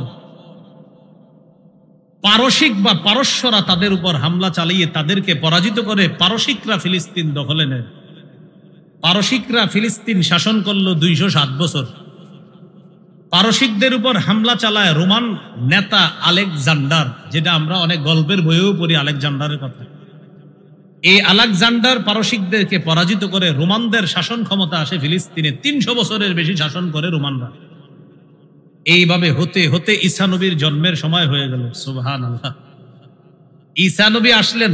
পারসিক বা পারস্যরা তাদের উপর হামলা চালিয়ে তাদেরকে পরাজিত করে পারসিকরা ফিলিস্তিন দখলে নেয়। পারসিকরা ফিলিস্তিন শাসন করলো 207 বছর। পারসিকদের উপর হামলা চালায় রোমান নেতা আলেকজান্ডার, যেটা আমরা অনেক গল্পের বইয়েও পড়ি আলেকজান্ডারের কথা। এই আলেকজান্ডার পারসিকদেরকে পরাজিত করে রোমানদের শাসন ক্ষমতা আসে ফিলিস্তিনে। 300 বছরের বেশি শাসন করে রোমানরা। এইভাবে হতে হতে ঈসা নবীর জন্মের সময় হয়ে গেল। সুবহানাল্লাহ। ঈসা নবী আসলেন,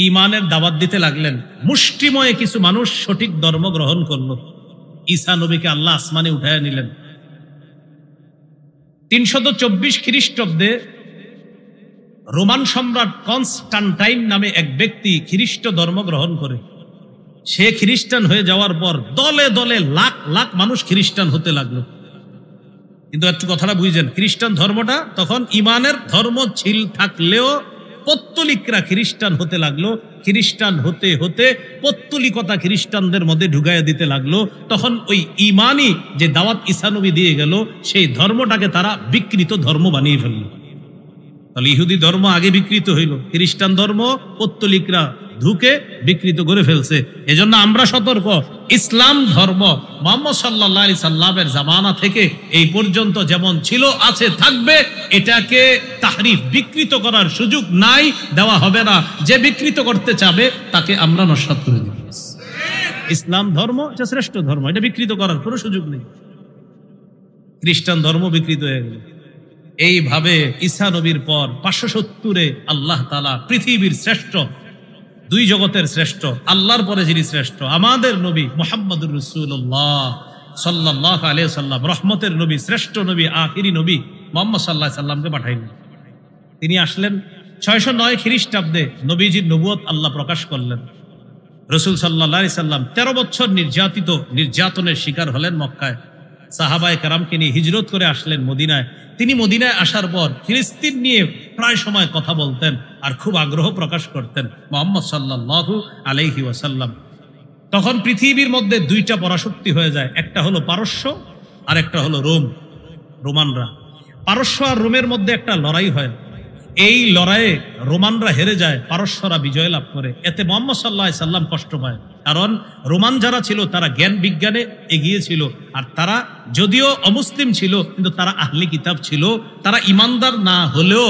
ঈমানের দাওয়াত দিতে লাগলেন। মুষ্টিময় কিছু মানুষ সঠিক ধর্ম গ্রহণ করলো। ঈসা নবীকে আল্লাহ আসমানে উঠায় নিলেন। 324 খ্রিস্টাব্দে রোমান সম্রাট কনস্টান্টাইন নামে এক ব্যক্তি খ্রিস্ট ধর্ম গ্রহণ করে। সে খ্রিস্টান হয়ে যাওয়ার পর দলে দলে লাখ লাখ মানুষ খ্রিস্টান হতে লাগলো। কিন্তু একটু কথাটা বুঝছেন, খ্রিস্টান ধর্মটা তখন ইমানের ধর্ম ছিল থাকলেও পত্তলিকরা খ্রিস্টান হতে লাগলো। খ্রিস্টান হতে হতে পত্তলিকতা খ্রিস্টানদের মধ্যে ঢুকাইয়া দিতে লাগলো। তখন ওই ইমানি যে দাওয়াত ঈসা নবী দিয়ে গেল, সেই ধর্মটাকে তারা বিকৃত ধর্ম বানিয়ে ফেলল। তাহলে ইহুদি ধর্ম আগে বিকৃত হইল, খ্রিস্টান ধর্ম পত্তলিকরা ঢুকে বিকৃত করে ফেলছে। এজন্য আমরা সতর্ক। ইসলাম ধর্ম মুহাম্মদ সাল্লাল্লাহু আলাইহি সাল্লামের জামানা থেকে এই পর্যন্ত যেমন ছিল আছে থাকবে। এটাকে তাহরিফ, বিকৃত করার সুযোগ নাই, দেওয়া হবে না। যে বিকৃত করতে চাবে তাকে আমরা নস্যাৎ করে দেব। ইসলাম ধর্ম এটা শ্রেষ্ঠ ধর্ম, এটা বিকৃত করার কোনো সুযোগ নেই। খ্রিস্টান ধর্ম বিকৃত হয়ে গেল। এইভাবে ঈসা নবীর পর 570-এ আল্লাহ তাআলা পৃথিবীর শ্রেষ্ঠ, দুই জগতের শ্রেষ্ঠ, আল্লাহর পরে যিনি শ্রেষ্ঠ, আমাদের নবী মুহাম্মদুর রাসূলুল্লাহ সাল্লাল্লাহু আলাইহি ওয়াসাল্লাম, রহমতের নবী, শ্রেষ্ঠ নবী, আখিরি নবী মুহাম্মদ সাল্লাল্লাহু আলাইহি সাল্লামকে পাঠাইলেন। তিনি আসলেন 609 খ্রিস্টাব্দে। নবীজির নবুয়ত আল্লাহ প্রকাশ করলেন। রাসূল সাল্লাল্লাহু আলাইহি সাল্লাম 13 বছর নির্যাতনের শিকার হলেন মক্কায়। সাহাবায়ে কেরামকে নিয়ে হিজরত করে আসলেন মদিনায়। তিনি মদিনায় আসার পর ফিলিস্তিন নিয়ে প্রায় সময় কথা বলতেন আর খুব আগ্রহ প্রকাশ করতেন মুহাম্মদ সাল্লাল্লাহু আলাইহি ওয়াসাল্লাম। তখন পৃথিবীর মধ্যে দুইটা পরাশক্তি হয়ে যায়, একটা হলো পারস্য আর একটা হলো রোমানরা। পারস্য আর রোমের মধ্যে একটা লড়াই হয়। এই লড়াইয়ে রোমানরা হেরে যায়, পারস্যরা বিজয় লাভ করে। এতে মুহাম্মদ সাল্লাল্লাহু আলাইহি সাল্লাম কষ্ট পায়, কারণ রোমান যারা ছিল তারা জ্ঞান বিজ্ঞানে এগিয়ে ছিল, আর তারা যদিও অমুসলিম ছিল কিন্তু তারা আহলে কিতাব ছিল। তারা ইমানদার না হলেও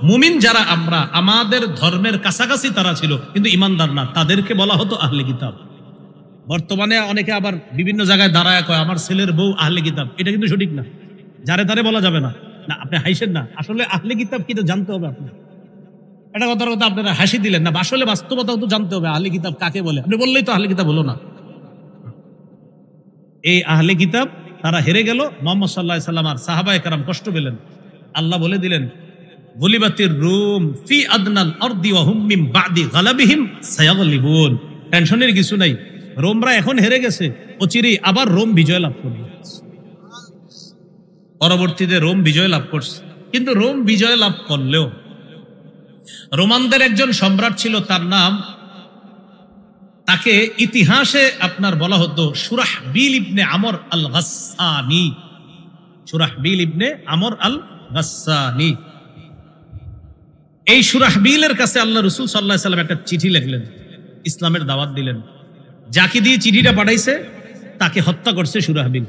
মুমিন যারা আমরা, আমাদের ধর্মের কাছাকাছি তারা ছিল, কিন্তু ইমানদার না, তাদেরকে বলা হতো আহলে কিতাব। বর্তমানে অনেকে আবার বিভিন্ন জায়গায় দাঁড়ায় কয় আমার ছেলের বউ আহলে কিতাব। এটা কিন্তু সঠিক না, যারে তারে বলা যাবে না। না, আপনি হাসেন না, আসলে আহলে কিতাব কি তো জানতে হবে। আপনি এটা কথার কথা আপনারা হাসি দিলেন না, আসলে বাস্তবতা তো জানতে হবে আহলে কিতাব কাকে বলে। আপনি বললেই তো আহলে কিতাব হলো না। এই আহলে কিতাব তারা হেরে গেল, মুহাম্মদ সাল্লাল্লাহু আলাইহি সাল্লাম আর সাহাবায়ে কেরাম কষ্ট পেলেন। আল্লাহ বলে দিলেন গুলিবাতির রূম ফি আদনাল আরদি ওয়া হুম মিন বাদি গালাবিহিম সায়াগলিবুন। টেনশনের কিছু নাই, রোমরা এখন হেরে গেছে, অচিরেই আবার রোম বিজয় লাভ করবে। পরবর্তীতে রোম বিজয় লাভ করছে। কিন্তু রোম বিজয় লাভ করলেও রোমানদের একজন সম্রাট ছিল, তার নাম, তাকে ইতিহাসে আপনার বলা হতো শুরাহবিল ইবনে আমর আল গাসসানি। শুরাহবিল ইবনে আমর আল গাসসানি। এই শুরাহবিলের কাছে আল্লাহ রাসূল সাল্লাল্লাহু আলাইহি সাল্লাম একটা চিঠি লিখলেন, ইসলামের দাওয়াত দিলেন। যাকে দিয়ে চিঠিটা পাঠাইছে তাকে হত্যা করছে শুরাহবিল।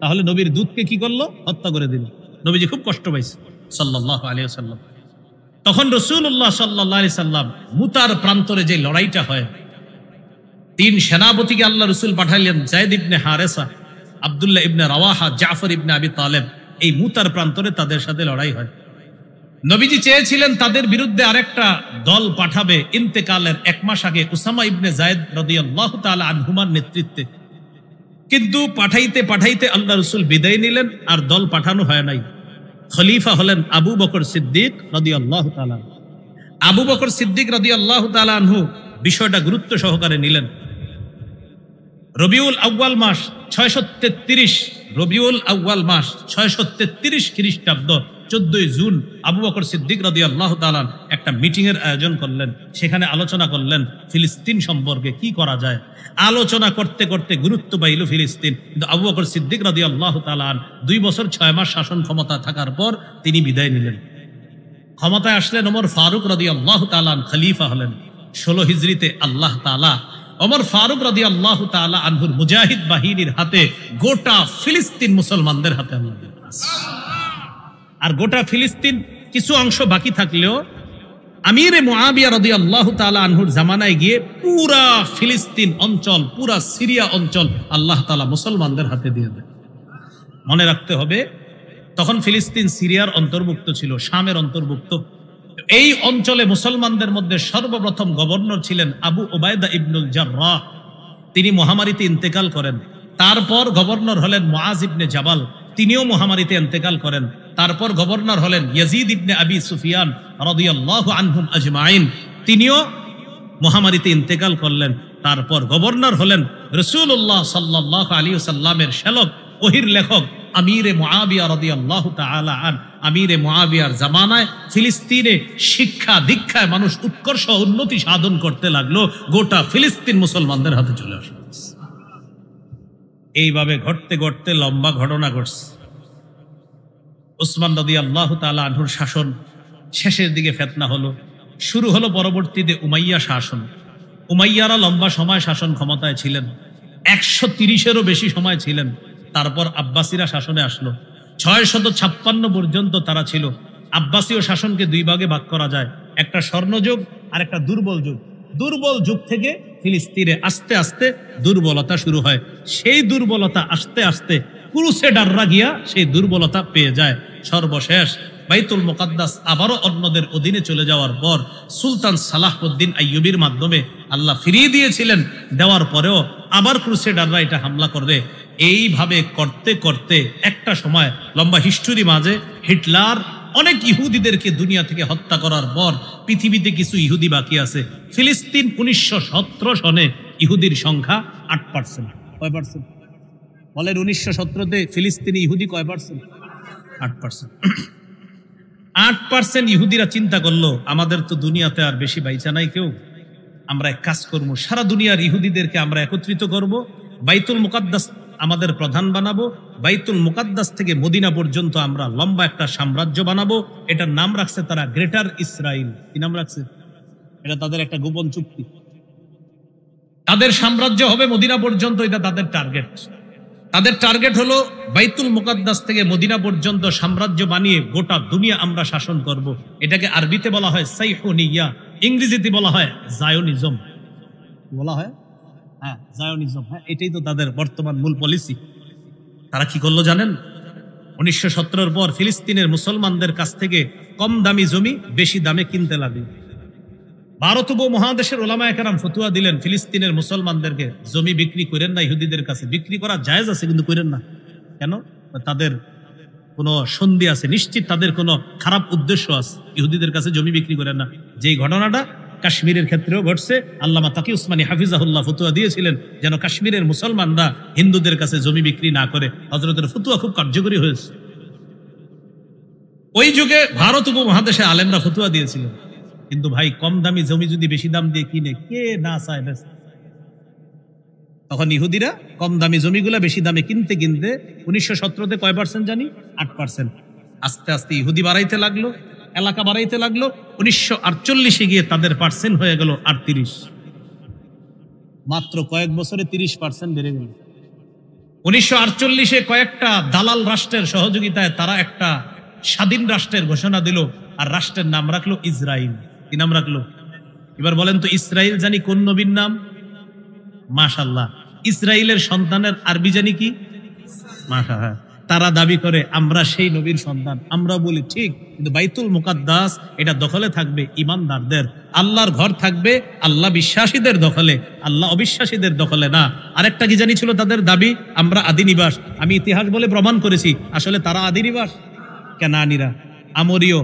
তাহলে নবীর দূতকে কি করলো? হত্যা করে দিল। নবীজি খুব কষ্ট পাইছে সাল্লাল্লাহু আলাইহি ওয়াসাল্লাম। তখন রাসূলুল্লাহ সাল্লাল্লাহু আলাইহি সাল্লাম মুতার প্রান্তরে যে লড়াইটা হয়, 3 সেনাপতিকে আল্লাহ রাসূল পাঠাইলেন, যায়েদ ইবনে হারেসা, আব্দুল্লাহ ইবনে রাওয়াহা, জাফর ইবনে আবি তালেব। এই মুতার প্রান্তরে তাদের সাথে লড়াই হয়। নবীজি চেয়েছিলেন তাদের বিরুদ্ধে আরেকটা দল পাঠাবে ইন্তেকালের 1 মাস আগে উসামা ইবনে যায়েদ রাদিয়াল্লাহু তাআলা আনহুমার নেতৃত্বে। কিন্তু পাঠাইতে পাঠাইতে আল্লাহ রাসূল বিদায় নিলেন, আর দল পাঠানো হয় নাই। খলিফা হলেন আবু বকর সিদ্দিক রাদিয়াল্লাহু তাআলা। আবু বকর সিদ্দিক রাদিয়াল্লাহু তাআলা আনহু বিষয়টা গুরুত্ব সহকারে নিলেন। রবিউল আউয়াল মাস 633 রবিউল আউয়াল মাস 633 খ্রিস্টাব্দ 14 জুন আবু বকর সিদ্দিক রাদিয়াল্লাহু তাআলা একটা মিটিং এর আয়োজন করলেন। সেখানে আলোচনা করলেন ফিলিস্তিন সম্পর্কে কি করা যায়। আলোচনা করতে করতে গুরুত্ব পাইল ফিলিস্তিন, কিন্তু আবু বকর সিদ্দিক রাদিয়াল্লাহু তাআলা 2 বছর 6 মাস শাসন ক্ষমতা থাকার পর তিনি বিদায় নিলেন। ক্ষমতায় আসলেন ওমর ফারুক রাদিয়াল্লাহু তাআলা, খলিফা হলেন। 16 হিজরিতে আল্লাহ তাআলা ওমর ফারুক রাদিয়াল্লাহু তাআলা আনহুর মুজাহিদ বাহিনীর হাতে গোটা ফিলিস্তিন মুসলমানদের হাতে আল্লাহ দিলেন। আর গোটা ফিলিস্তিন কিছু অংশ বাকি থাকলেও আমিরে মুআবিয়া রাদিয়াল্লাহু তাআলা আনহুর জামানায় গিয়ে পুরা ফিলিস্তিন অঞ্চল, পুরা সিরিয়া অঞ্চল আল্লাহ তাআলা মুসলমানদের হাতে দিয়ে দেন। মনে রাখতে হবে তখন ফিলিস্তিন সিরিয়ার অন্তর্ভুক্ত ছিল, শামের অন্তর্ভুক্ত। এই অঞ্চলে মুসলমানদের মধ্যে সর্বপ্রথম গভর্নর ছিলেন আবু ওবায়দা ইবনুল জাররাহ। তিনি মহামারীতে ইন্তেকাল করেন। তারপর গভর্নর হলেন মুআজ ইবনে জাবাল, তিনিও মহামারীতে ইন্তেকাল করেন। তারপর গভর্নর হলেন ইয়াজিদ ইবনে আবি সুফিয়ান রাদিয়াল্লাহু আনহুম আজমাইন, তিনিও মহামারীতে ইন্তেকাল করলেন। তারপর গভর্নর হলেন রাসূলুল্লাহ সাল্লাল্লাহু আলাইহি ওয়াসাল্লামের শ্যালক, ওহীর লেখক আমিরে মুআবিয়া রাদিয়াল্লাহু তাআলা আন। আমিরে মুআবিয়ার জামানায় ফিলিস্তিনে শিক্ষা দীক্ষায় মানুষ উৎকর্ষ উন্নতি সাধন করতে লাগলো। গোটা ফিলিস্তিন মুসলমানদের হাতে চলে আসলো। এইভাবে ঘটতে ঘটতে লম্বা ঘটনা ঘটছে। উসমান রাদিয়াল্লাহু তাআলা আনহুর শাসন শেষের দিকে ফিতনা হলো, শুরু হলো পরবর্তীতে উমাইয়া শাসন। উমাইয়ারা লম্বা সময় শাসন ক্ষমতায় ছিলেন, 130-এরও বেশি সময় ছিলেন। তারপর আব্বাসীরা শাসনে আসলো, 656 পর্যন্ত তারা ছিল। আব্বাসীয় শাসনকে 2 ভাগে ভাগ করা যায়, একটা স্বর্ণযুগ আর একটা দুর্বল যুগ। দুর্বল যুগ থেকে ফিলিস্তিনে আস্তে আস্তে দুর্বলতা শুরু হয়। সেই দুর্বলতা আস্তে আস্তে ক্রুসেডাররা গিয়া সেই দুর্বলতা পেয়ে যায়। সর্বশেষ বাইতুল মুকাদ্দাস আবারও অন্যদের অধীনে চলে যাওয়ার পর সুলতান সালাহউদ্দিন আইয়ুবীর মাধ্যমে আল্লাহ ফিরিয়ে দিয়েছিলেন। দেওয়ার পরেও আবার ক্রুসেডাররা এটা হামলা করবে। এইভাবে করতে করতে একটা সময় লম্বা হিস্টোরি মাঝে হিটলার অনেক ইহুদিদেরকে দুনিয়া থেকে হত্যা করার পর পৃথিবীতে কিছু ইহুদি বাকি আছে। ফিলিস্তিন 1917 সনে ইহুদির সংখ্যা 8%। কয় পার্সেন্ট বলেন? 1917-তে ফিলিস্তিনি ইহুদি কয় পার্সেন্ট? 8%। 8% ইহুদিরা চিন্তা করলো আমাদের তো দুনিয়াতে আর বেশি বাইচা নাই কেউ, আমরা এক কাজ করবো, সারা দুনিয়ার ইহুদিদেরকে আমরা একত্রিত করব, বাইতুল মুকাদ্দাস আমাদের প্রধান বানাবো, বাইতুল মুকাদ্দাস থেকে মদিনা পর্যন্ত আমরা লম্বা একটা সাম্রাজ্য বানাবো। এটার নাম রাখছে তারা গ্রেটার ইসরাইল। কি নাম রাখছে? এটা তাদের একটা গোপন চুক্তি। তাদের সাম্রাজ্য হবে মদিনা পর্যন্ত, এটা তাদের টার্গেট। তাদের টার্গেট হলো বাইতুল মুকাদ্দাস থেকে মদিনা পর্যন্ত সাম্রাজ্য বানিয়ে গোটা দুনিয়া আমরা শাসন করব। এটাকে আরবিতে বলা হয় সাইহুনিয়া, ইংরেজিতে বলা হয় জায়োনিজম। বলা হয় জায়োনিজম। এটাই তো তাদের বর্তমান মূল পলিসি। তারা কি করলো জানেন? 1917-এর পর ফিলিস্তিনের মুসলমানদের কাছ থেকে কম দামি জমি বেশি দামে কিনতে লাগলো। ভারত উপমহাদেশের ওলামায়ে কেরাম ফতোয়া দিলেন ফিলিস্তিনের মুসলমানদেরকে জমি বিক্রি করেন না, ইহুদিদের কাছে বিক্রি করা জায়েজ আছে কিন্তু করেন না। কেন? তাদের কোনো সন্ধি আছে, নিশ্চিত তাদের কোনো খারাপ উদ্দেশ্য আছে, ইহুদিদের কাছে জমি বিক্রি করেন না। যেই ঘটনাটা কাশ্মীরের ক্ষেত্রেও ঘটছে, আল্লামা তাকি উসমানী হাফিজাহুল্লাহ ফতোয়া দিয়েছিলেন যেন কাশ্মীরের মুসলমানরা হিন্দুদের কাছে জমি বিক্রি না করে। হযরতের ফতোয়া খুব কার্যকরী হয়েছে। ওই যুগে ভারত উপমহাদেশে আলেমরা ফতোয়া দিয়েছিলেন, কিন্তু ভাই কম দামি জমি যদি বেশি দাম দিয়ে কিনে কে না চায় বেশ। তখন ইহুদিরা কম দামি জমিগুলা বেশি দামে কিনতে কিনতে 1917-তে কয় পার্সেন্ট জানি? 8%। আস্তে আস্তে ইহুদি বাড়াইতে লাগলো, এলাকা বাড়াইতে লাগলো। 1948-এ গিয়ে তাদের পার্সেন্ট হয়ে গেল 38। মাত্র কয়েক বছরে 30% বেড়ে গেল। 1948-এ কয়েকটা দালাল রাষ্ট্রের সহযোগিতায় তারা একটা স্বাধীন রাষ্ট্রের ঘোষণা দিল, আর রাষ্ট্রের নাম রাখলো ইসরাইল। কি নাম রাখলো? এবার বলেন তো ইসরাইল জানি কোন নবীর নাম? মাশাআল্লাহ, ইসরাইলের সন্তানের আরবি জানি কি? মাশাআল্লাহ। তারা দাবি করে আমরা সেই নবীর সন্তান। আমরা বলি ঠিক, কিন্তু বাইতুল মুকাদ্দাস এটা দখলে থাকবে ইমানদারদের। আল্লাহর ঘর থাকবে আল্লাহ বিশ্বাসীদের দখলে, আল্লাহ অবিশ্বাসীদের দখলে না। আরেকটা কি জানি ছিল তাদের দাবি? আমরা আদি নিবাস। আমি ইতিহাস বলে প্রমাণ করেছি আসলে তারা আদি নিবাস। কেনানিরা, আমরীয়,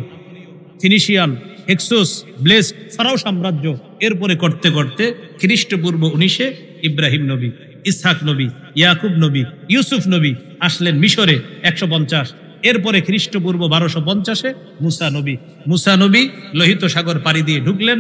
ফিনিশিয়ান, হেক্সুস, ব্লেসড, ফারাও সাম্রাজ্য। এরপরে করতে করতে খ্রিস্টপূর্ব 19-এ ইব্রাহিম নবী, ইসহাক নবী, ইয়াকুব নবী, ইউসুফ নবী আসলেন মিশরে 150। এরপরে খ্রিস্টপূর্ব 1250-এ মুসা নবী লোহিত সাগর পাড়ি দিয়ে ঢুকলেন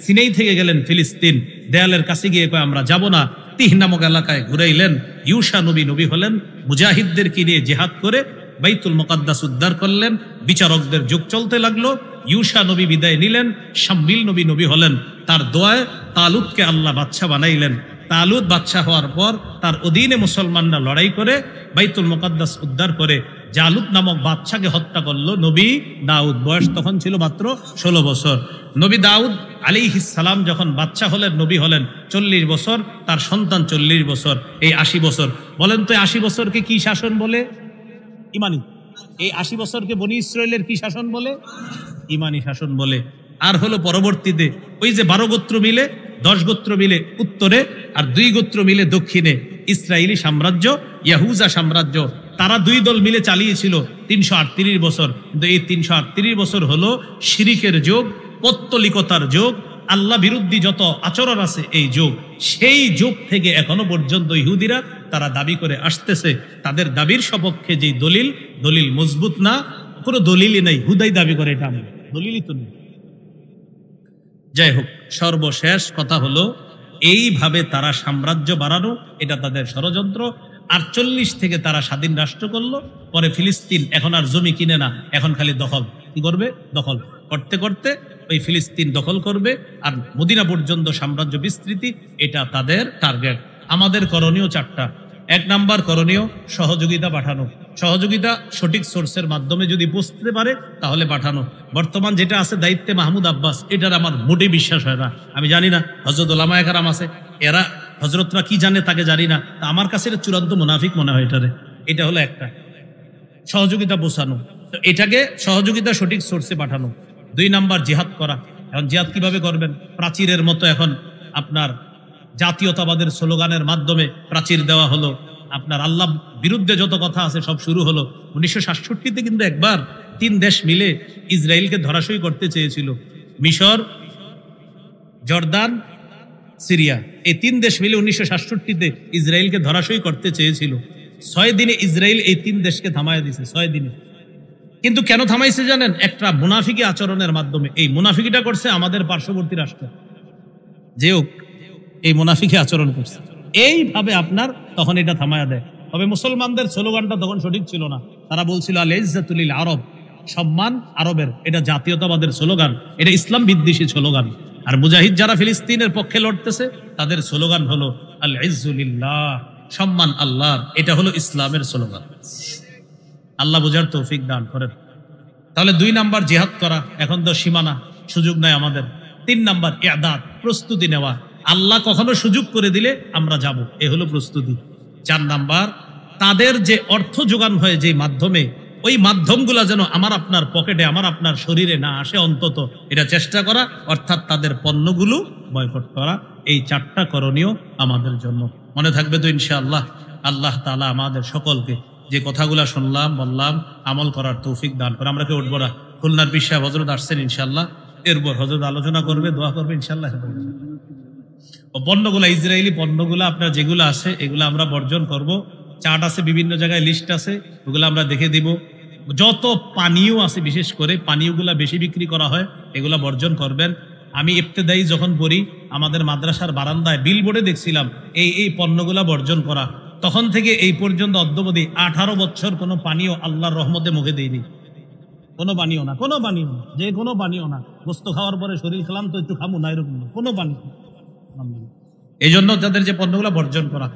সিনাই থেকে গেলেন ফিলিস্তিন। দেয়ালের কাছে গিয়ে কয় আমরা যাব না, তিহ নামক এলাকায় ঘুরাইলেন। ইউসা নবী হলেন, মুজাহিদদেরকে নিয়ে জিহাদ করে বাইতুল মুকাদ্দাস উদ্ধার করলেন। বিচারকদের যুগ চলতে লাগলো। ইউসা নবী বিদায় নিলেন, শাম্বিল নবী হলেন। তার দোয়ায় তালুতকে আল্লাহ বাদশা বানাইলেন। তালুত বাদশা হওয়ার পর তার অধীনে মুসলমানরা লড়াই করে বাইতুল মুকাদ্দাস উদ্ধার করে জালুত নামক বাদশাকে হত্যা করলো নবী দাউদ। বয়স তখন ছিল মাত্র 16 বছর। নবী দাউদ আলাইহিস সালাম যখন বাদশা হলেন, নবী হলেন 40 বছর, তার সন্তান 40 বছর, এই 80 বছর। বলেন তো 80 বছরকে কি শাসন বলে? ইমানি। এই 80 বছরকে বনি ইসরায়েলের কি শাসন বলে? ইমানি শাসন বলে। আর হলো পরবর্তীতে ওই যে 12 গোত্র মিলে, 10 গোত্র মিলে উত্তরে আর 2 গোত্র মিলে দক্ষিণে ইসরায়েলি সাম্রাজ্য, ইয়াহুজা সাম্রাজ্য, তারা 2 দল মিলে চালিয়েছিল 338 বছর। কিন্তু এই 338 বছর হলো শিরিকের যুগ, পৌত্তলিকতার যুগ, আল্লাহ বিরুদ্ধী যত আচরণ আছে এই যুগ। সেই যুগ থেকে এখনো পর্যন্ত ইহুদিরা তারা দাবি করে আসতেছে। তাদের দাবির সপক্ষে যে দলিল মজবুত না, কোনো দলিলই নাই, হুদাই দাবি করে, এটা আমি দলিলই তো নেই। যাই হোক, সর্বশেষ কথা হলো এইভাবে তারা সাম্রাজ্য বাড়ানো, এটা তাদের ষড়যন্ত্র। 48 থেকে তারা স্বাধীন রাষ্ট্র করলো। পরে ফিলিস্তিন এখন আর জমি কিনে না, এখন খালি দখল। কি করবে? দখল করতে করতে ওই ফিলিস্তিন দখল করবে আর মদিনা পর্যন্ত সাম্রাজ্য বিস্তৃতি, এটা তাদের টার্গেট। আমাদের করণীয় 4টা। 1 নাম্বার করণীয় সহযোগিতা পাঠানো। সহযোগিতা সঠিক সোর্সের মাধ্যমে যদি পৌঁছতে পারে তাহলে পাঠানো। বর্তমান যেটা আছে দায়িত্বে মাহমুদ আব্বাস, এটার আমার মোটেই বিশ্বাস হয় না। আমি জানি না হযরত ওলামায়ে কেরাম আছে, এরা হযরতরা কি জানে তাকে জানি না, তা আমার কাছে এটা চূড়ান্ত মুনাফিক মনে হয় এটারে। এটা হলো একটা সহযোগিতা বোঝানো। তো এটাকে সহযোগিতা সঠিক সোর্সে পাঠানো। 2 নাম্বার জিহাদ করা। এখন জিহাদ কিভাবে করবেন? প্রাচীরের মতো এখন আপনার জাতীয়তাবাদের স্লোগানের মাধ্যমে প্রাচীর দেওয়া হলো। আপনার আল্লাহ বিরুদ্ধে যত কথা আছে সব শুরু হলো। 1967-তে কিন্তু একবার 3 দেশ মিলে ইসরায়েলকে ধরাশয়ী করতে চেয়েছিল। মিশর, জর্দান, সিরিয়া, এই 3 দেশ মিলে 1967-তে ইসরায়েলকে ধরাশয়ী করতে চেয়েছিল। 6 দিনে ইসরায়েল এই 3 দেশকে থামায় দিয়েছে, 6 দিনে। কিন্তু কেন থামাইছে জানেন? একটা মুনাফিকি আচরণের মাধ্যমে। এই মুনাফিকিটা করছে আমাদের পার্শ্ববর্তী রাষ্ট্র, যেও এই মুনাফিকি আচরণ করছে। এইভাবে আপনার তখন এটা থামায়া দেয়। তবে মুসলমানদের স্লোগানটা তখন সঠিক ছিল না। তারা বলছিল আল ইজ্জাতু লিল আরব, সম্মান আরবের। এটা জাতীয়তাবাদের স্লোগান, এটা ইসলাম বিদ্বেষী স্লোগান। আর মুজাহিদ যারা ফিলিস্তিনের পক্ষে লড়তেছে তাদের স্লোগান হলো আল ইজ্জু লিল্লাহ, সম্মান আল্লাহর। এটা হলো ইসলামের স্লোগান। আল্লাহ বুঝার তৌফিক দান করেন। তাহলে 2 নাম্বার জিহাদ করা, এখন তো সীমানা, সুযোগ নাই আমাদের। 3 নাম্বার ইআদাদ, প্রস্তুতি নেওয়া। আল্লাহ কখনো সুযোগ করে দিলে আমরা যাব, এ হলো প্রস্তুতি। 4 নাম্বার তাদের যে অর্থ যোগান হয় যে মাধ্যমে, ওই মাধ্যমগুলা যেন আমার আপনার পকেটে, আমার আপনার শরীরে না আসে, অন্তত এটা চেষ্টা করা, অর্থাৎ তাদের পণ্যগুলো বয়কট করা। এই 4টা করণীয় আমাদের জন্য। মনে থাকবে তো ইনশাআল্লাহ? আল্লাহ তাআলা আমাদের সকলকে যে কথাগুলা শুনলাম বললাম আমল করার তৌফিক দান করে। আমরা কেউ উঠবো না। খুলনার পীর সাহেব হযরত আসছেন ইনশাআল্লাহ, এরপর হযরত আলোচনা করবে, দোয়া করবে ইনশাআল্লাহ। ও পণ্যগুলা, ইসরায়েলি পণ্যগুলা আপনার যেগুলো আছে এগুলো আমরা বর্জন করব। চার্ট আছে, বিভিন্ন জায়গায় লিস্ট আছে, ওগুলো আমরা দেখে দিব। যত পানীয় আছে, বিশেষ করে পানীয়গুলা বেশি বিক্রি করা হয়, এগুলা বর্জন করবেন। আমি ইবতেদায়ী যখন পড়ি আমাদের মাদ্রাসার বারান্দায় বিলবোর্ডে দেখছিলাম এই পণ্যগুলা বর্জন করা। তখন থেকে এই পর্যন্ত অদ্যবধি 18 বছর কোনো পানীয় আল্লাহর রহমতে মুখে দেয়নি। কোনো পানীয় না, কোনো পানীয় না, যে কোনো পানীয় না। গোস্ত খাওয়ার পরে শরীর খেলাম তো একটু খামু না, এরকম কোনো পানীয়। এই জন্য তাদের যে পণ্যগুলা বর্জন করা।